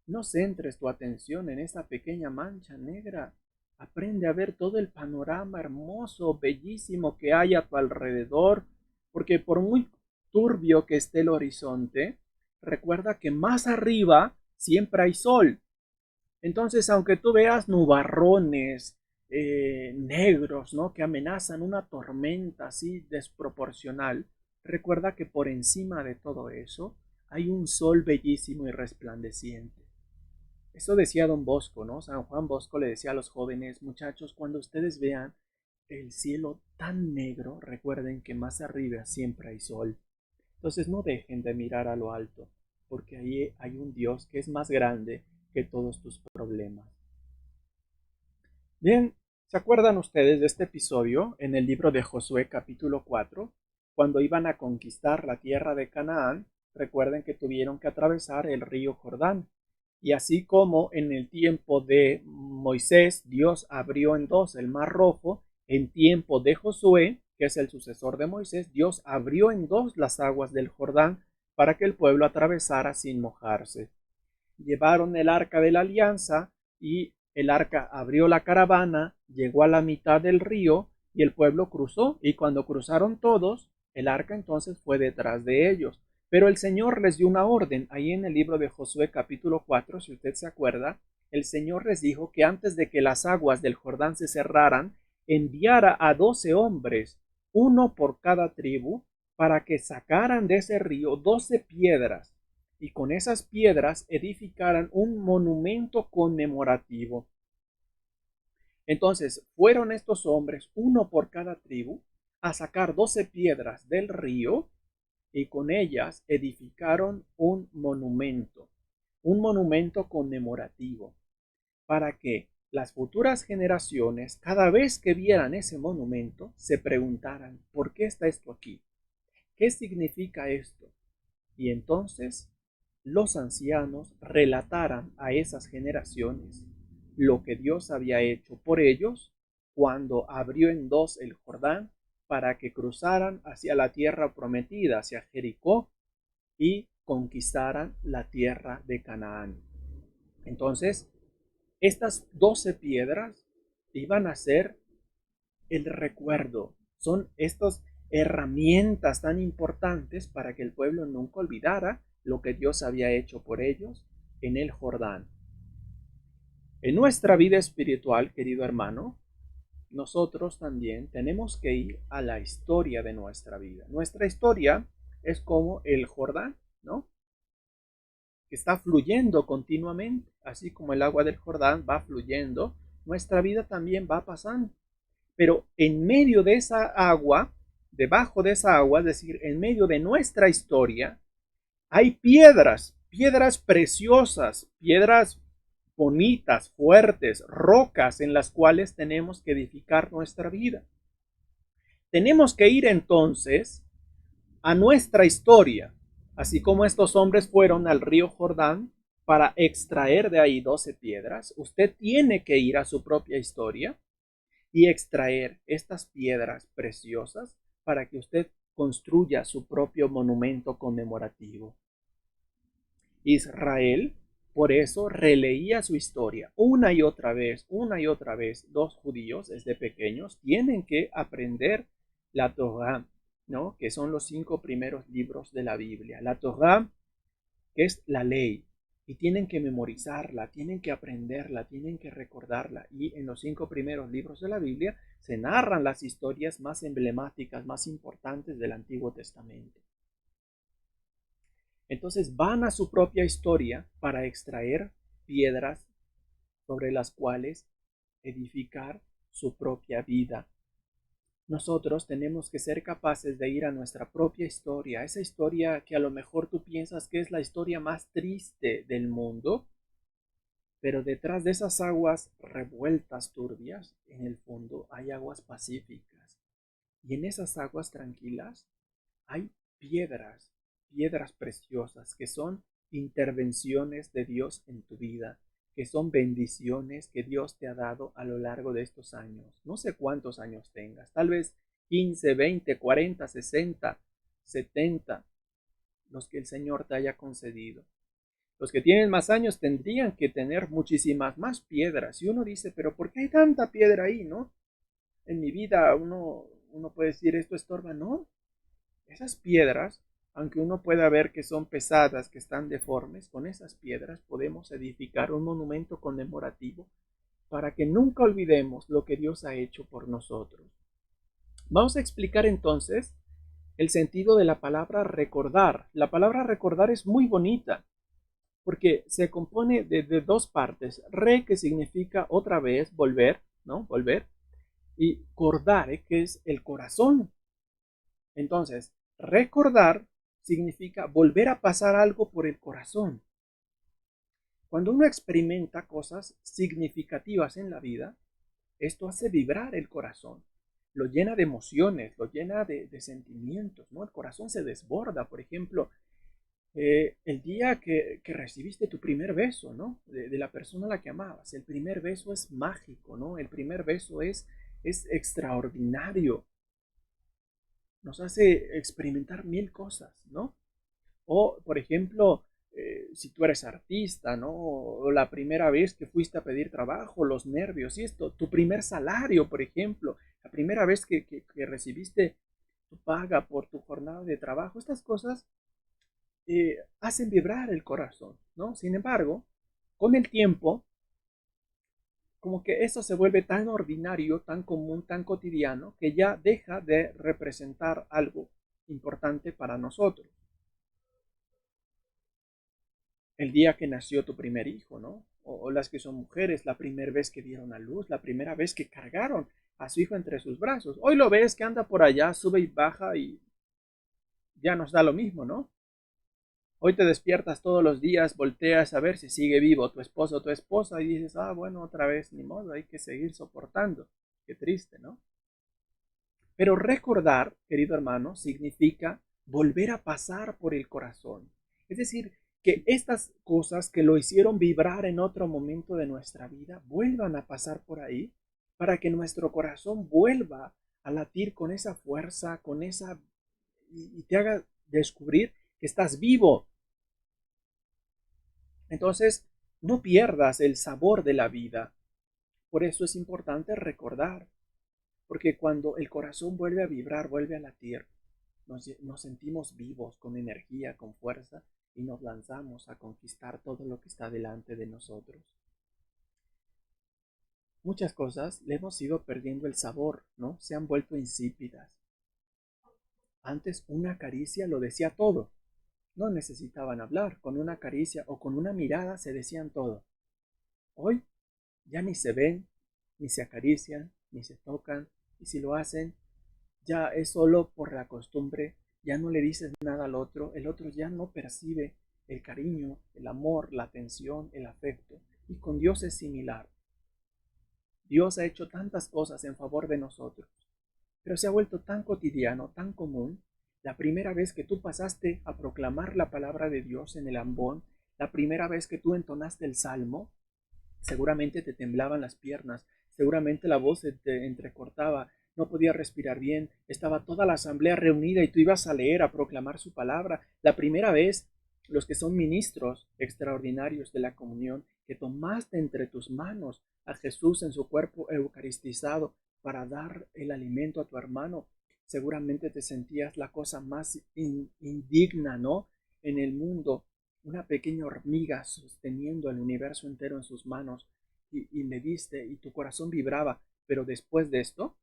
No centres tu atención en esa pequeña mancha negra. Aprende a ver todo el panorama hermoso, bellísimo que hay a tu alrededor, porque por muy turbio que esté el horizonte, recuerda que más arriba siempre hay sol. Entonces, aunque tú veas nubarrones negros, ¿no?, que amenazan una tormenta así desproporcional, recuerda que por encima de todo eso hay un sol bellísimo y resplandeciente. Eso decía Don Bosco, ¿no? San Juan Bosco le decía a los jóvenes: muchachos, cuando ustedes vean el cielo tan negro, recuerden que más arriba siempre hay sol. Entonces no dejen de mirar a lo alto, porque ahí hay un Dios que es más grande que todos tus problemas. Bien, ¿se acuerdan ustedes de este episodio en el libro de Josué capítulo 4? Cuando iban a conquistar la tierra de Canaán, recuerden que tuvieron que atravesar el río Jordán. Y así como en el tiempo de Moisés, Dios abrió en dos el mar Rojo, en tiempo de Josué, que es el sucesor de Moisés, Dios abrió en dos las aguas del Jordán para que el pueblo atravesara sin mojarse. Llevaron el arca de la alianza y el arca abrió la caravana, llegó a la mitad del río y el pueblo cruzó, y cuando cruzaron todos, el arca entonces fue detrás de ellos. Pero el Señor les dio una orden. Ahí en el libro de Josué capítulo 4, si usted se acuerda, el Señor les dijo que antes de que las aguas del Jordán se cerraran, enviara a 12 hombres, uno por cada tribu, para que sacaran de ese río 12 piedras, y con esas piedras edificaran un monumento conmemorativo. Entonces fueron estos hombres, uno por cada tribu, a sacar 12 piedras del río, y con ellas edificaron un monumento conmemorativo, para que las futuras generaciones, cada vez que vieran ese monumento, se preguntaran: ¿por qué está esto aquí? ¿Qué significa esto? Y entonces los ancianos relataran a esas generaciones lo que Dios había hecho por ellos cuando abrió en dos el Jordán para que cruzaran hacia la tierra prometida, hacia Jericó, y conquistaran la tierra de Canaán. Entonces, estas 12 piedras iban a ser el recuerdo, son estas herramientas tan importantes para que el pueblo nunca olvidara lo que Dios había hecho por ellos en el Jordán. En nuestra vida espiritual, querido hermano, nosotros también tenemos que ir a la historia de nuestra vida. Nuestra historia es como el Jordán, ¿no?, que está fluyendo continuamente, así como el agua del Jordán va fluyendo, nuestra vida también va pasando. Pero en medio de esa agua, debajo de esa agua, es decir, en medio de nuestra historia, hay piedras, piedras preciosas, piedras bonitas, fuertes, rocas en las cuales tenemos que edificar nuestra vida. Tenemos que ir entonces a nuestra historia, así como estos hombres fueron al río Jordán para extraer de ahí 12 piedras. Usted tiene que ir a su propia historia y extraer estas piedras preciosas para que usted construya su propio monumento conmemorativo. Israel, por eso, releía su historia una y otra vez, una y otra vez. Los judíos, desde pequeños, tienen que aprender la Torá, ¿no?, que son los 5 primeros libros de la Biblia. La Torá, que es la ley, y tienen que memorizarla, tienen que aprenderla, tienen que recordarla. Y en los 5 primeros libros de la Biblia se narran las historias más emblemáticas, más importantes del Antiguo Testamento. Entonces van a su propia historia para extraer piedras sobre las cuales edificar su propia vida. Nosotros tenemos que ser capaces de ir a nuestra propia historia, esa historia que a lo mejor tú piensas que es la historia más triste del mundo, Pero detrás de esas aguas revueltas, turbias, en el fondo hay aguas pacíficas. Y en esas aguas tranquilas hay piedras, piedras preciosas que son intervenciones de Dios en tu vida, que son bendiciones que Dios te ha dado a lo largo de estos años. No sé cuántos años tengas, tal vez 15, 20, 40, 60, 70, los que el Señor te haya concedido. Los que tienen más años tendrían que tener muchísimas más piedras. Y uno dice, pero ¿por qué hay tanta piedra ahí, no? En mi vida uno puede decir, esto estorba. No, esas piedras, aunque uno pueda ver que son pesadas, que están deformes, con esas piedras podemos edificar un monumento conmemorativo para que nunca olvidemos lo que Dios ha hecho por nosotros. Vamos a explicar entonces el sentido de la palabra recordar. La palabra recordar es muy bonita porque se compone de dos partes. Re, que significa otra vez, volver, ¿no? Volver. Y cordare, que es el corazón. Entonces, recordar significa volver a pasar algo por el corazón. Cuando uno experimenta cosas significativas en la vida, esto hace vibrar el corazón, lo llena de emociones, lo llena de sentimientos, ¿no? El corazón se desborda, por ejemplo, el día que recibiste tu primer beso, ¿no? De la persona a la que amabas. El primer beso es mágico, ¿no? El primer beso es extraordinario. Nos hace experimentar mil cosas, ¿no? O, por ejemplo, si tú eres artista, ¿no? O la primera vez que fuiste a pedir trabajo, los nervios y esto, tu primer salario, por ejemplo, la primera vez que recibiste tu paga por tu jornada de trabajo, estas cosas hacen vibrar el corazón, ¿no? Sin embargo, con el tiempo, como que eso se vuelve tan ordinario, tan común, tan cotidiano, que ya deja de representar algo importante para nosotros. El día que nació tu primer hijo, ¿no? O las que son mujeres, la primera vez que dieron a luz, la primera vez que cargaron a su hijo entre sus brazos. Hoy lo ves que anda por allá, sube y baja y ya nos da lo mismo, ¿no? Hoy te despiertas todos los días, volteas a ver si sigue vivo tu esposo o tu esposa y dices, ah, bueno, otra vez, ni modo, hay que seguir soportando. Qué triste, ¿no? Pero recordar, querido hermano, significa volver a pasar por el corazón. Es decir, que estas cosas que lo hicieron vibrar en otro momento de nuestra vida vuelvan a pasar por ahí para que nuestro corazón vuelva a latir con esa fuerza, con esa y te haga descubrir que estás vivo. Entonces, no pierdas el sabor de la vida. Por eso es importante recordar, porque cuando el corazón vuelve a vibrar, vuelve a latir, nos sentimos vivos, con energía, con fuerza, y nos lanzamos a conquistar todo lo que está delante de nosotros. Muchas cosas le hemos ido perdiendo el sabor, ¿no? Se han vuelto insípidas. Antes una caricia lo decía todo. No necesitaban hablar, con una caricia o con una mirada se decían todo. Hoy ya ni se ven, ni se acarician, ni se tocan, y si lo hacen, ya es solo por la costumbre, ya no le dices nada al otro, el otro ya no percibe el cariño, el amor, la atención, el afecto. Y con Dios es similar. Dios ha hecho tantas cosas en favor de nosotros, pero se ha vuelto tan cotidiano, tan común. La primera vez que tú pasaste a proclamar la palabra de Dios en el ambón, la primera vez que tú entonaste el salmo, seguramente te temblaban las piernas, seguramente la voz se te entrecortaba, no podías respirar bien, estaba toda la asamblea reunida y tú ibas a leer, a proclamar su palabra. La primera vez, los que son ministros extraordinarios de la comunión, que tomaste entre tus manos a Jesús en su cuerpo eucaristizado para dar el alimento a tu hermano, seguramente te sentías la cosa más indigna, ¿no? En el mundo, una pequeña hormiga sosteniendo el universo entero en sus manos y le diste y tu corazón vibraba, pero después de esto,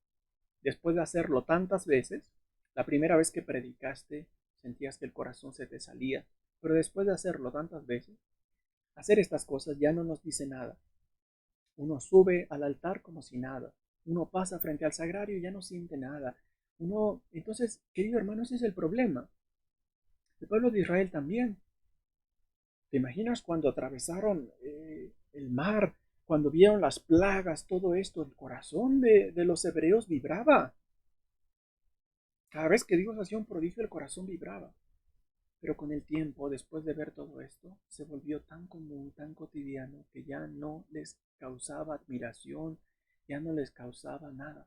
después de hacerlo tantas veces, la primera vez que predicaste sentías que el corazón se te salía, pero después de hacerlo tantas veces, hacer estas cosas ya no nos dice nada. Uno sube al altar como si nada, uno pasa frente al sagrario y ya no siente nada. Entonces, querido hermano, ese es el problema. El pueblo de Israel también. ¿Te imaginas cuando atravesaron el mar, cuando vieron las plagas, todo esto, el corazón de los hebreos vibraba. Cada vez que Dios hacía un prodigio, el corazón vibraba. Pero con el tiempo, después de ver todo esto, se volvió tan común, tan cotidiano, que ya no les causaba admiración, ya no les causaba nada.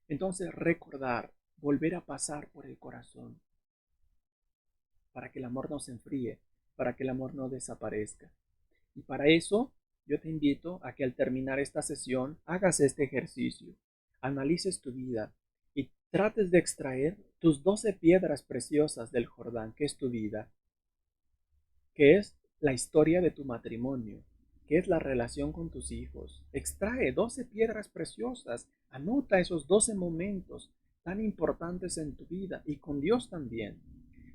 Entonces recordar, volver a pasar por el corazón, para que el amor no se enfríe, para que el amor no desaparezca. Y para eso yo te invito a que al terminar esta sesión hagas este ejercicio, analices tu vida y trates de extraer tus 12 piedras preciosas del Jordán, que es tu vida, que es la historia de tu matrimonio, que es la relación con tus hijos. Extrae 12 piedras preciosas, anota esos 12 momentos tan importantes en tu vida y con Dios también.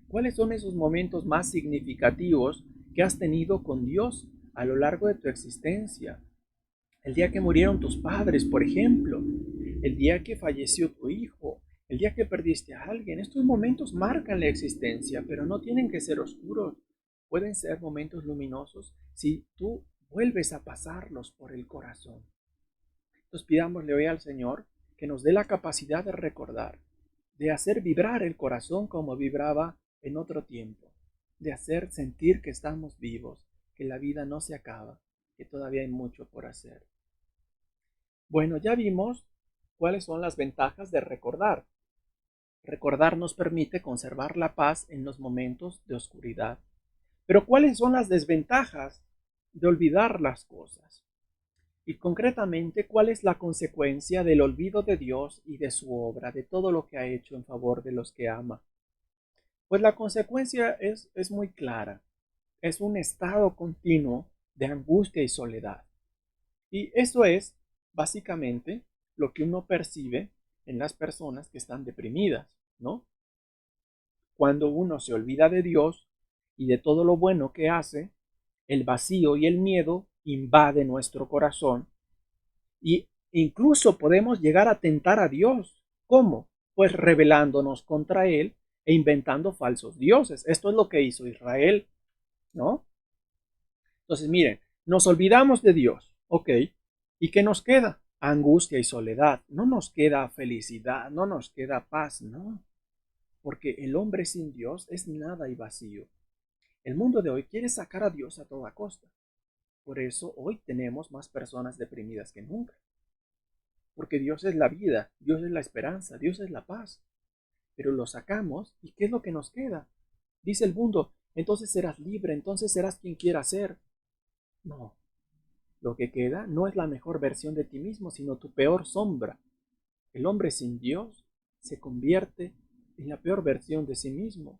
¿Cuáles son esos momentos más significativos que has tenido con Dios a lo largo de tu existencia? El día que murieron tus padres, por ejemplo, el día que falleció tu hijo, el día que perdiste a alguien. Estos momentos marcan la existencia, pero no tienen que ser oscuros. Pueden ser momentos luminosos si tú vuelves a pasarlos por el corazón. Entonces pidámosle hoy al Señor que nos dé la capacidad de recordar, de hacer vibrar el corazón como vibraba en otro tiempo, de hacer sentir que estamos vivos, que la vida no se acaba, que todavía hay mucho por hacer. Bueno, ya vimos cuáles son las ventajas de recordar. Recordar nos permite conservar la paz en los momentos de oscuridad. Pero ¿cuáles son las desventajas de olvidar las cosas? Y concretamente, ¿cuál es la consecuencia del olvido de Dios y de su obra, de todo lo que ha hecho en favor de los que ama? Pues la consecuencia es muy clara. Es un estado continuo de angustia y soledad. Y eso es básicamente lo que uno percibe en las personas que están deprimidas, ¿no? Cuando uno se olvida de Dios y de todo lo bueno que hace, el vacío y el miedo invade nuestro corazón y incluso podemos llegar a tentar a Dios. ¿Cómo? Pues rebelándonos contra Él e inventando falsos dioses. Esto es lo que hizo Israel, ¿no? Entonces, miren, nos olvidamos de Dios, ¿ok? ¿Y qué nos queda? Angustia y soledad. No nos queda felicidad, no nos queda paz, no. Porque el hombre sin Dios es nada y vacío. El mundo de hoy quiere sacar a Dios a toda costa. Por eso hoy tenemos más personas deprimidas que nunca. Porque Dios es la vida, Dios es la esperanza, Dios es la paz. Pero lo sacamos y ¿qué es lo que nos queda? Dice el mundo, entonces serás libre, entonces serás quien quiera ser. No, lo que queda no es la mejor versión de ti mismo, sino tu peor sombra. El hombre sin Dios se convierte en la peor versión de sí mismo.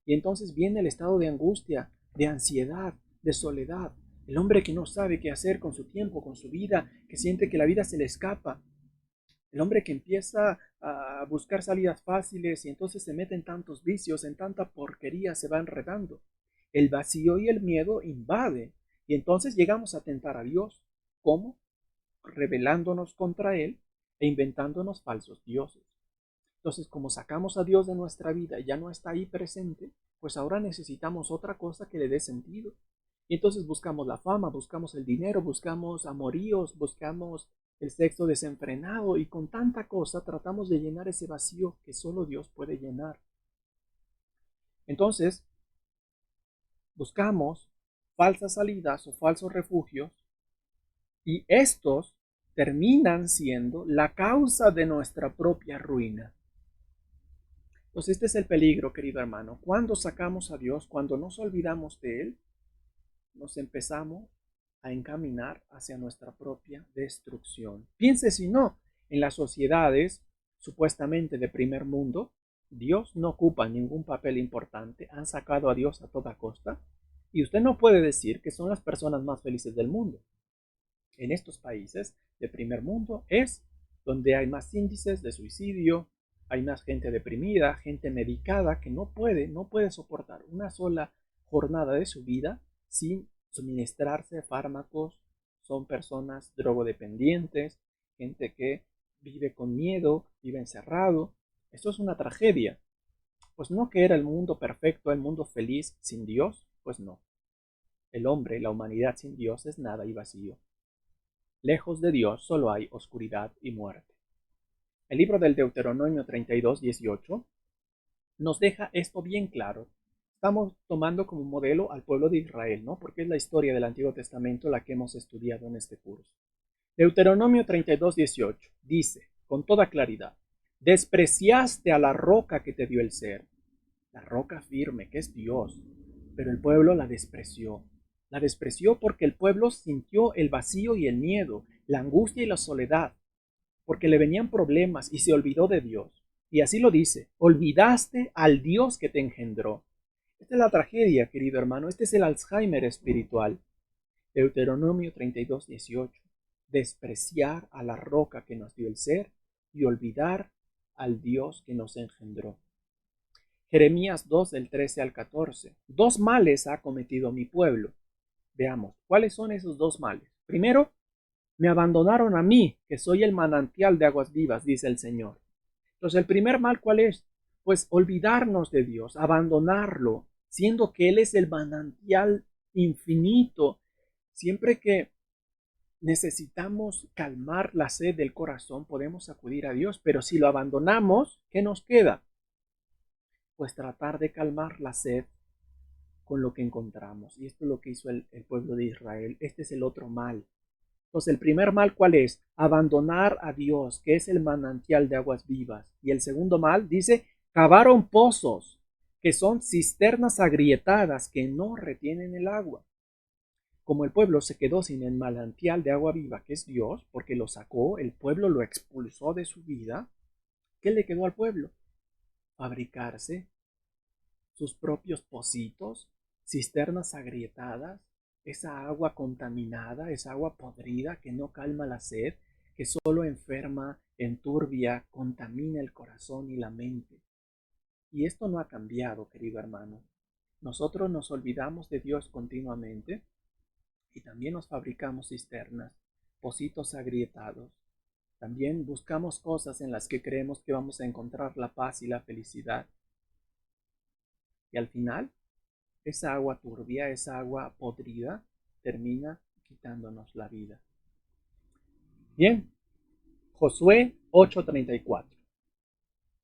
Y entonces viene el estado de angustia, de ansiedad, de soledad. El hombre que no sabe qué hacer con su tiempo, con su vida, que siente que la vida se le escapa. El hombre que empieza a buscar salidas fáciles y entonces se mete en tantos vicios, en tanta porquería, se va enredando. El vacío y el miedo invaden y entonces llegamos a tentar a Dios. ¿Cómo? Rebelándonos contra Él e inventándonos falsos dioses. Entonces, como sacamos a Dios de nuestra vida y ya no está ahí presente, pues ahora necesitamos otra cosa que le dé sentido. Y entonces buscamos la fama, buscamos el dinero, buscamos amoríos, buscamos el sexo desenfrenado y con tanta cosa tratamos de llenar ese vacío que solo Dios puede llenar. Entonces, buscamos falsas salidas o falsos refugios y estos terminan siendo la causa de nuestra propia ruina. Entonces este es el peligro, querido hermano. Cuando sacamos a Dios, cuando nos olvidamos de Él, nos empezamos a encaminar hacia nuestra propia destrucción. Piense si no, en las sociedades supuestamente de primer mundo, Dios no ocupa ningún papel importante, han sacado a Dios a toda costa, y usted no puede decir que son las personas más felices del mundo. En estos países de primer mundo es donde hay más índices de suicidio, hay más gente deprimida, gente medicada que no puede soportar una sola jornada de su vida sin suministrarse fármacos. Son personas drogodependientes, gente que vive con miedo, vive encerrado. Esto es una tragedia. Pues no que era el mundo perfecto, el mundo feliz sin Dios, pues no. El hombre, la humanidad sin Dios es nada y vacío. Lejos de Dios solo hay oscuridad y muerte. El libro del Deuteronomio 32:18 nos deja esto bien claro. Estamos tomando como modelo al pueblo de Israel, ¿no? Porque es la historia del Antiguo Testamento la que hemos estudiado en este curso. Deuteronomio 32:18 dice, con toda claridad, despreciaste a la roca que te dio el ser, la roca firme que es Dios, pero el pueblo la despreció. La despreció porque el pueblo sintió el vacío y el miedo, la angustia y la soledad, porque le venían problemas y se olvidó de Dios. Y así lo dice, olvidaste al Dios que te engendró. Esta es la tragedia, querido hermano, este es el Alzheimer espiritual. Deuteronomio 32:18. Despreciar a la roca que nos dio el ser y olvidar al Dios que nos engendró. Jeremías 2 del 13 al 14. Dos males ha cometido mi pueblo. Veamos, ¿cuáles son esos dos males? Primero, me abandonaron a mí, que soy el manantial de aguas vivas, dice el Señor. Entonces, el primer mal, ¿cuál es? Pues olvidarnos de Dios, abandonarlo, siendo que Él es el manantial infinito. Siempre que necesitamos calmar la sed del corazón, podemos acudir a Dios, pero si lo abandonamos, ¿qué nos queda? Pues tratar de calmar la sed con lo que encontramos. Y esto es lo que hizo el pueblo de Israel. Este es el otro mal. Entonces, el primer mal, ¿cuál es? Abandonar a Dios, que es el manantial de aguas vivas. Y el segundo mal dice, cavaron pozos, que son cisternas agrietadas que no retienen el agua. Como el pueblo se quedó sin el manantial de agua viva, que es Dios, porque lo sacó, el pueblo lo expulsó de su vida, ¿qué le quedó al pueblo? Fabricarse sus propios pocitos, cisternas agrietadas, esa agua contaminada, esa agua podrida que no calma la sed, que solo enferma, enturbia, contamina el corazón y la mente. Y esto no ha cambiado, querido hermano. Nosotros nos olvidamos de Dios continuamente y también nos fabricamos cisternas, pocitos agrietados. También buscamos cosas en las que creemos que vamos a encontrar la paz y la felicidad. Y al final, esa agua turbia, esa agua podrida, termina quitándonos la vida. Bien, Josué 8:34.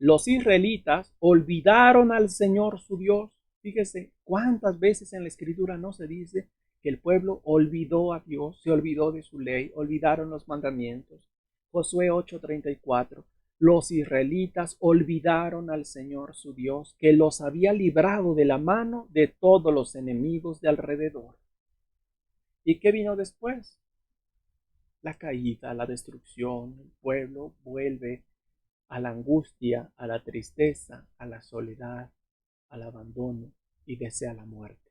Los israelitas olvidaron al Señor su Dios. Fíjese cuántas veces en la escritura no se dice que el pueblo olvidó a Dios, se olvidó de su ley, olvidaron los mandamientos. Josué 8:34. Los israelitas olvidaron al Señor su Dios, que los había librado de la mano de todos los enemigos de alrededor. ¿Y qué vino después? La caída, la destrucción. El pueblo vuelve a la angustia, a la tristeza, a la soledad, al abandono y desea la muerte.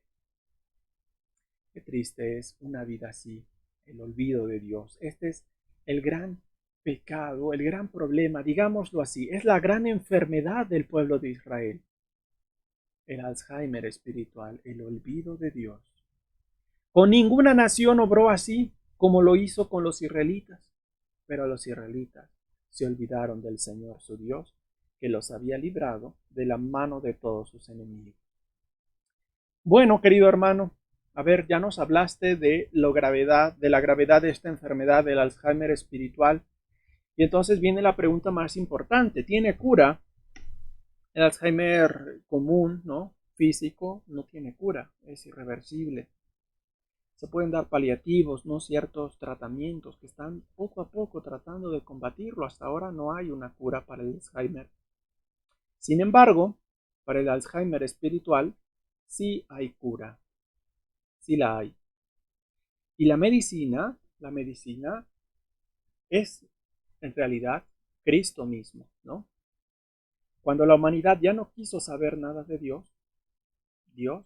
Qué triste es una vida así, el olvido de Dios. Este es el gran pecado, el gran problema, digámoslo así, es la gran enfermedad del pueblo de Israel. El Alzheimer espiritual, el olvido de Dios. Con ninguna nación obró así como lo hizo con los israelitas, pero los israelitas se olvidaron del Señor su Dios, que los había librado de la mano de todos sus enemigos. Bueno, querido hermano, a ver, ya nos hablaste de la gravedad de esta enfermedad del Alzheimer espiritual, y entonces viene la pregunta más importante: ¿tiene cura? El Alzheimer común, ¿no? Físico, no tiene cura, es irreversible. Se pueden dar paliativos, ¿no? Ciertos tratamientos que están poco a poco tratando de combatirlo. Hasta ahora no hay una cura para el Alzheimer. Sin embargo, para el Alzheimer espiritual sí hay cura, sí la hay. Y la medicina es en realidad Cristo mismo, ¿no? Cuando la humanidad ya no quiso saber nada de Dios, Dios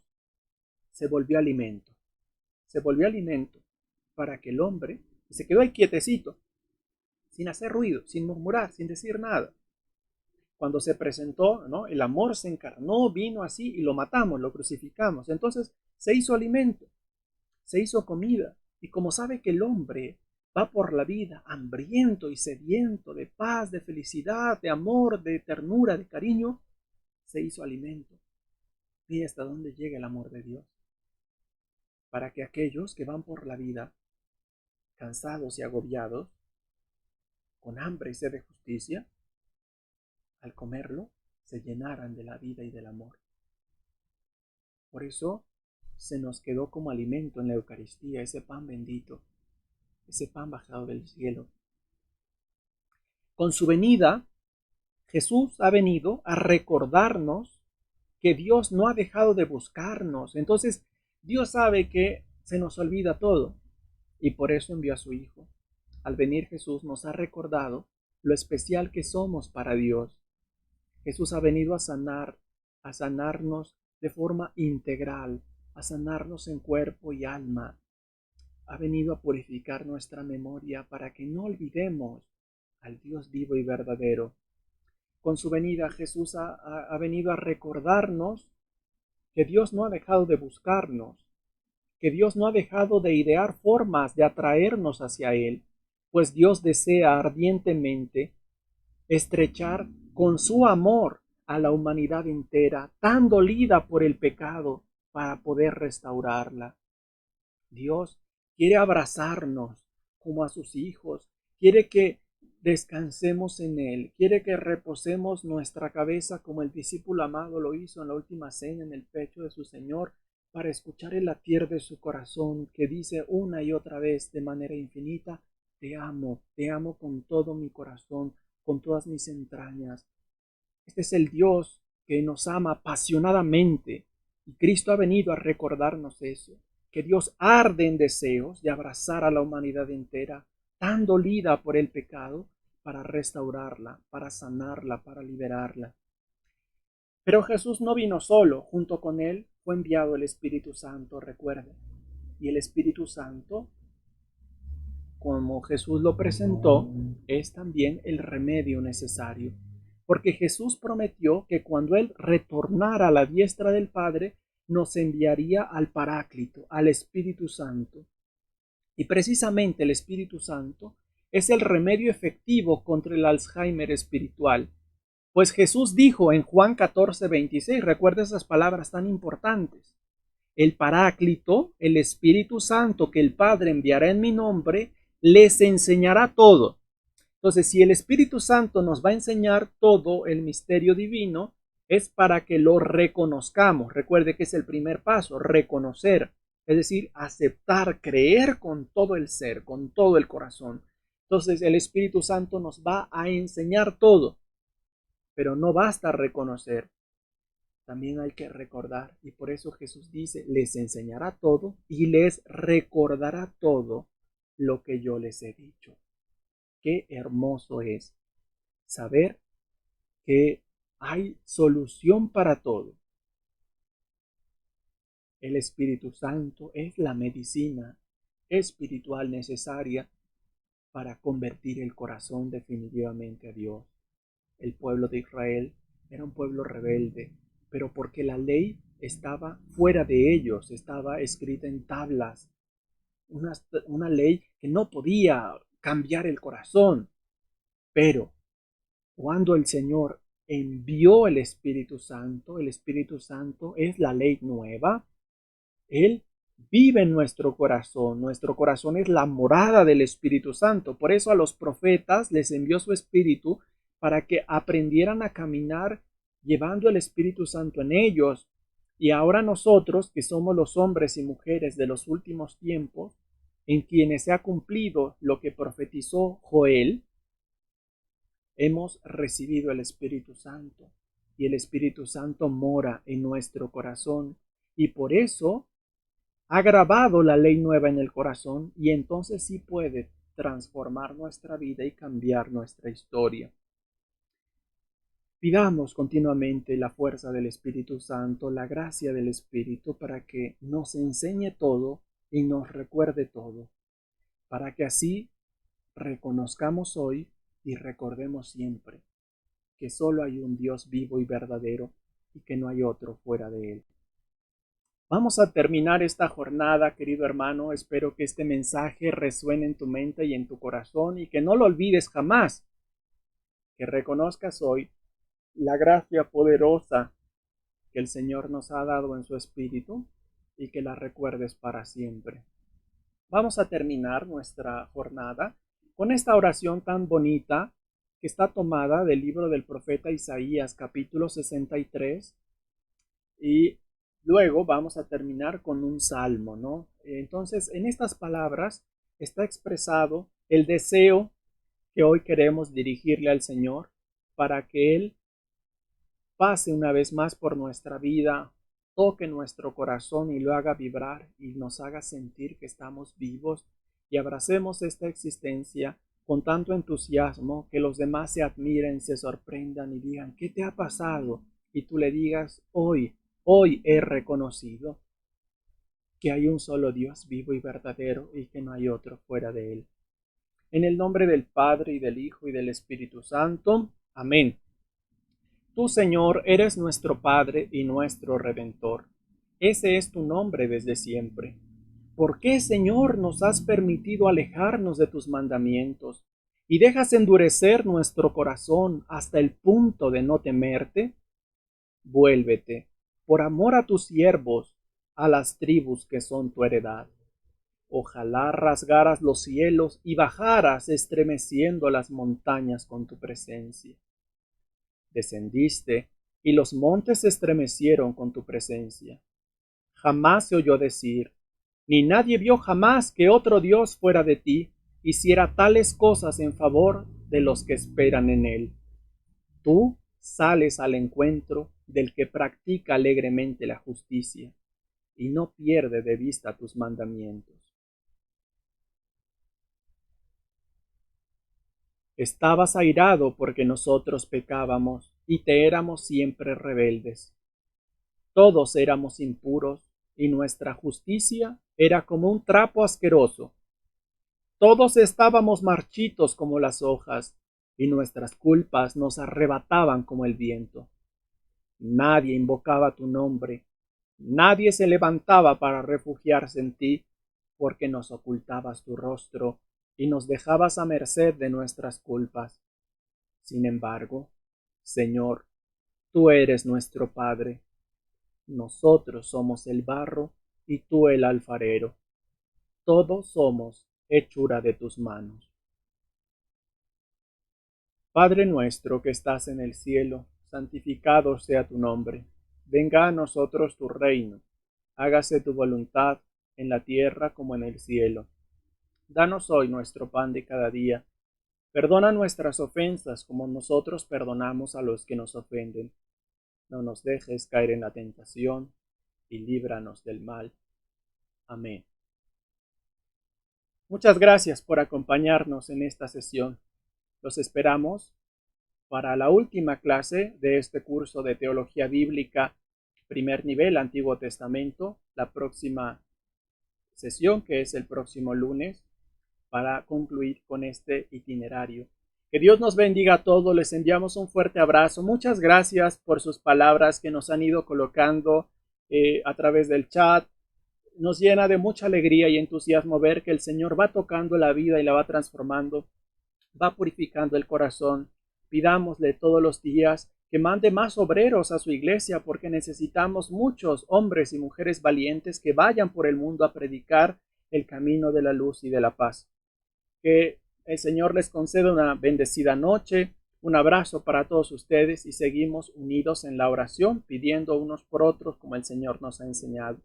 se volvió alimento. Se volvió alimento para que el hombre se quedó ahí quietecito, sin hacer ruido, sin murmurar, sin decir nada. Cuando se presentó, ¿no? El amor se encarnó, vino así y lo matamos, lo crucificamos. Entonces se hizo alimento, se hizo comida. Y como sabe que el hombre va por la vida hambriento y sediento de paz, de felicidad, de amor, de ternura, de cariño, se hizo alimento. Mire hasta dónde llega el amor de Dios. para que aquellos que van por la vida cansados y agobiados, con hambre y sed de justicia, al comerlo, se llenaran de la vida y del amor. Por eso se nos quedó como alimento en la Eucaristía ese pan bendito, ese pan bajado del cielo. Con su venida, Jesús ha venido a recordarnos que Dios no ha dejado de buscarnos. Entonces, Dios sabe que se nos olvida todo y por eso envió a su Hijo. Al venir Jesús nos ha recordado lo especial que somos para Dios. Jesús ha venido a sanarnos de forma integral, a sanarnos en cuerpo y alma. Ha venido a purificar nuestra memoria para que no olvidemos al Dios vivo y verdadero. Con su venida Jesús ha venido a recordarnos que Dios no ha dejado de buscarnos, que Dios no ha dejado de idear formas de atraernos hacia Él, pues Dios desea ardientemente estrechar con su amor a la humanidad entera, tan dolida por el pecado, para poder restaurarla. Dios quiere abrazarnos como a sus hijos, quiere que descansemos en Él, quiere que reposemos nuestra cabeza como el discípulo amado lo hizo en la última cena en el pecho de su Señor, para escuchar el latir de su corazón que dice una y otra vez de manera infinita: te amo con todo mi corazón, con todas mis entrañas. Este es el Dios que nos ama apasionadamente y Cristo ha venido a recordarnos eso, que Dios arde en deseos de abrazar a la humanidad entera, tan dolida por el pecado, para restaurarla, para sanarla, para liberarla. Pero Jesús no vino solo, junto con él fue enviado el Espíritu Santo, recuerden. Y el Espíritu Santo, como Jesús lo presentó, es también el remedio necesario. Porque Jesús prometió que cuando Él retornara a la diestra del Padre, nos enviaría al Paráclito, al Espíritu Santo. Y precisamente el Espíritu Santo es el remedio efectivo contra el Alzheimer espiritual. Pues Jesús dijo en Juan 14:26, recuerda esas palabras tan importantes: el Paráclito, el Espíritu Santo que el Padre enviará en mi nombre, les enseñará todo. Entonces, si el Espíritu Santo nos va a enseñar todo el misterio divino, es para que lo reconozcamos. Recuerde que es el primer paso, reconocer, es decir, aceptar, creer con todo el ser, con todo el corazón. Entonces, el Espíritu Santo nos va a enseñar todo, pero no basta reconocer, también hay que recordar. Y por eso Jesús dice: les enseñará todo y les recordará todo lo que yo les he dicho. Qué hermoso es saber que hay solución para todo. El Espíritu Santo es la medicina espiritual necesaria para convertir el corazón definitivamente a Dios. El pueblo de Israel era un pueblo rebelde, pero porque la ley estaba fuera de ellos, estaba escrita en tablas, una ley que no podía cambiar el corazón. Pero cuando el Señor envió el Espíritu Santo es la ley nueva. Él vive en nuestro corazón es la morada del Espíritu Santo. Por eso a los profetas les envió su Espíritu, para que aprendieran a caminar llevando el Espíritu Santo en ellos. Y ahora nosotros, que somos los hombres y mujeres de los últimos tiempos, en quienes se ha cumplido lo que profetizó Joel, hemos recibido el Espíritu Santo y el Espíritu Santo mora en nuestro corazón, y por eso ha grabado la ley nueva en el corazón, y entonces sí puede transformar nuestra vida y cambiar nuestra historia. Pidamos continuamente la fuerza del Espíritu Santo, la gracia del Espíritu, para que nos enseñe todo y nos recuerde todo, para que así reconozcamos hoy y recordemos siempre que solo hay un Dios vivo y verdadero y que no hay otro fuera de él. Vamos a terminar esta jornada, querido hermano. Espero que este mensaje resuene en tu mente y en tu corazón y que no lo olvides jamás. Que reconozcas hoy la gracia poderosa que el Señor nos ha dado en su Espíritu y que la recuerdes para siempre. Vamos a terminar nuestra jornada con esta oración tan bonita que está tomada del libro del profeta Isaías, capítulo 63, y luego vamos a terminar con un salmo, ¿no? Entonces, en estas palabras está expresado el deseo que hoy queremos dirigirle al Señor para que Él pase una vez más por nuestra vida, toque nuestro corazón y lo haga vibrar y nos haga sentir que estamos vivos y abracemos esta existencia con tanto entusiasmo que los demás se admiren, se sorprendan y digan, ¿qué te ha pasado? Y tú le digas, hoy he reconocido que hay un solo Dios vivo y verdadero y que no hay otro fuera de él. En el nombre del Padre y del Hijo y del Espíritu Santo. Amén. Tú, Señor, eres nuestro Padre y nuestro Redentor. Ese es tu nombre desde siempre. ¿Por qué, Señor, nos has permitido alejarnos de tus mandamientos y dejas endurecer nuestro corazón hasta el punto de no temerte? Vuélvete, por amor a tus siervos, a las tribus que son tu heredad. Ojalá rasgaras los cielos y bajaras estremeciendo las montañas con tu presencia. Descendiste, y los montes se estremecieron con tu presencia. Jamás se oyó decir, ni nadie vio jamás que otro Dios fuera de ti, hiciera tales cosas en favor de los que esperan en él. Tú sales al encuentro del que practica alegremente la justicia, y no pierde de vista tus mandamientos. Estabas airado porque nosotros pecábamos y te éramos siempre rebeldes. Todos éramos impuros y nuestra justicia era como un trapo asqueroso. Todos estábamos marchitos como las hojas y nuestras culpas nos arrebataban como el viento. Nadie invocaba tu nombre, nadie se levantaba para refugiarse en ti, porque nos ocultabas tu rostro y nos dejabas a merced de nuestras culpas. Sin embargo, Señor, tú eres nuestro Padre. Nosotros somos el barro y tú el alfarero. Todos somos hechura de tus manos. Padre nuestro que estás en el cielo, santificado sea tu nombre. Venga a nosotros tu reino. Hágase tu voluntad en la tierra como en el cielo. Danos hoy nuestro pan de cada día. Perdona nuestras ofensas como nosotros perdonamos a los que nos ofenden. No nos dejes caer en la tentación y líbranos del mal. Amén. Muchas gracias por acompañarnos en esta sesión. Los esperamos para la última clase de este curso de Teología Bíblica, primer nivel, Antiguo Testamento, la próxima sesión, que es el próximo lunes, para concluir con este itinerario. Que Dios nos bendiga a todos, les enviamos un fuerte abrazo. Muchas gracias por sus palabras que nos han ido colocando a través del chat. Nos llena de mucha alegría y entusiasmo ver que el Señor va tocando la vida y la va transformando, va purificando el corazón. Pidámosle todos los días que mande más obreros a su iglesia, porque necesitamos muchos hombres y mujeres valientes que vayan por el mundo a predicar el camino de la luz y de la paz. Que el Señor les conceda una bendecida noche, un abrazo para todos ustedes y seguimos unidos en la oración, pidiendo unos por otros como el Señor nos ha enseñado.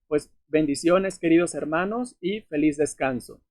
Pues bendiciones, queridos hermanos, y feliz descanso.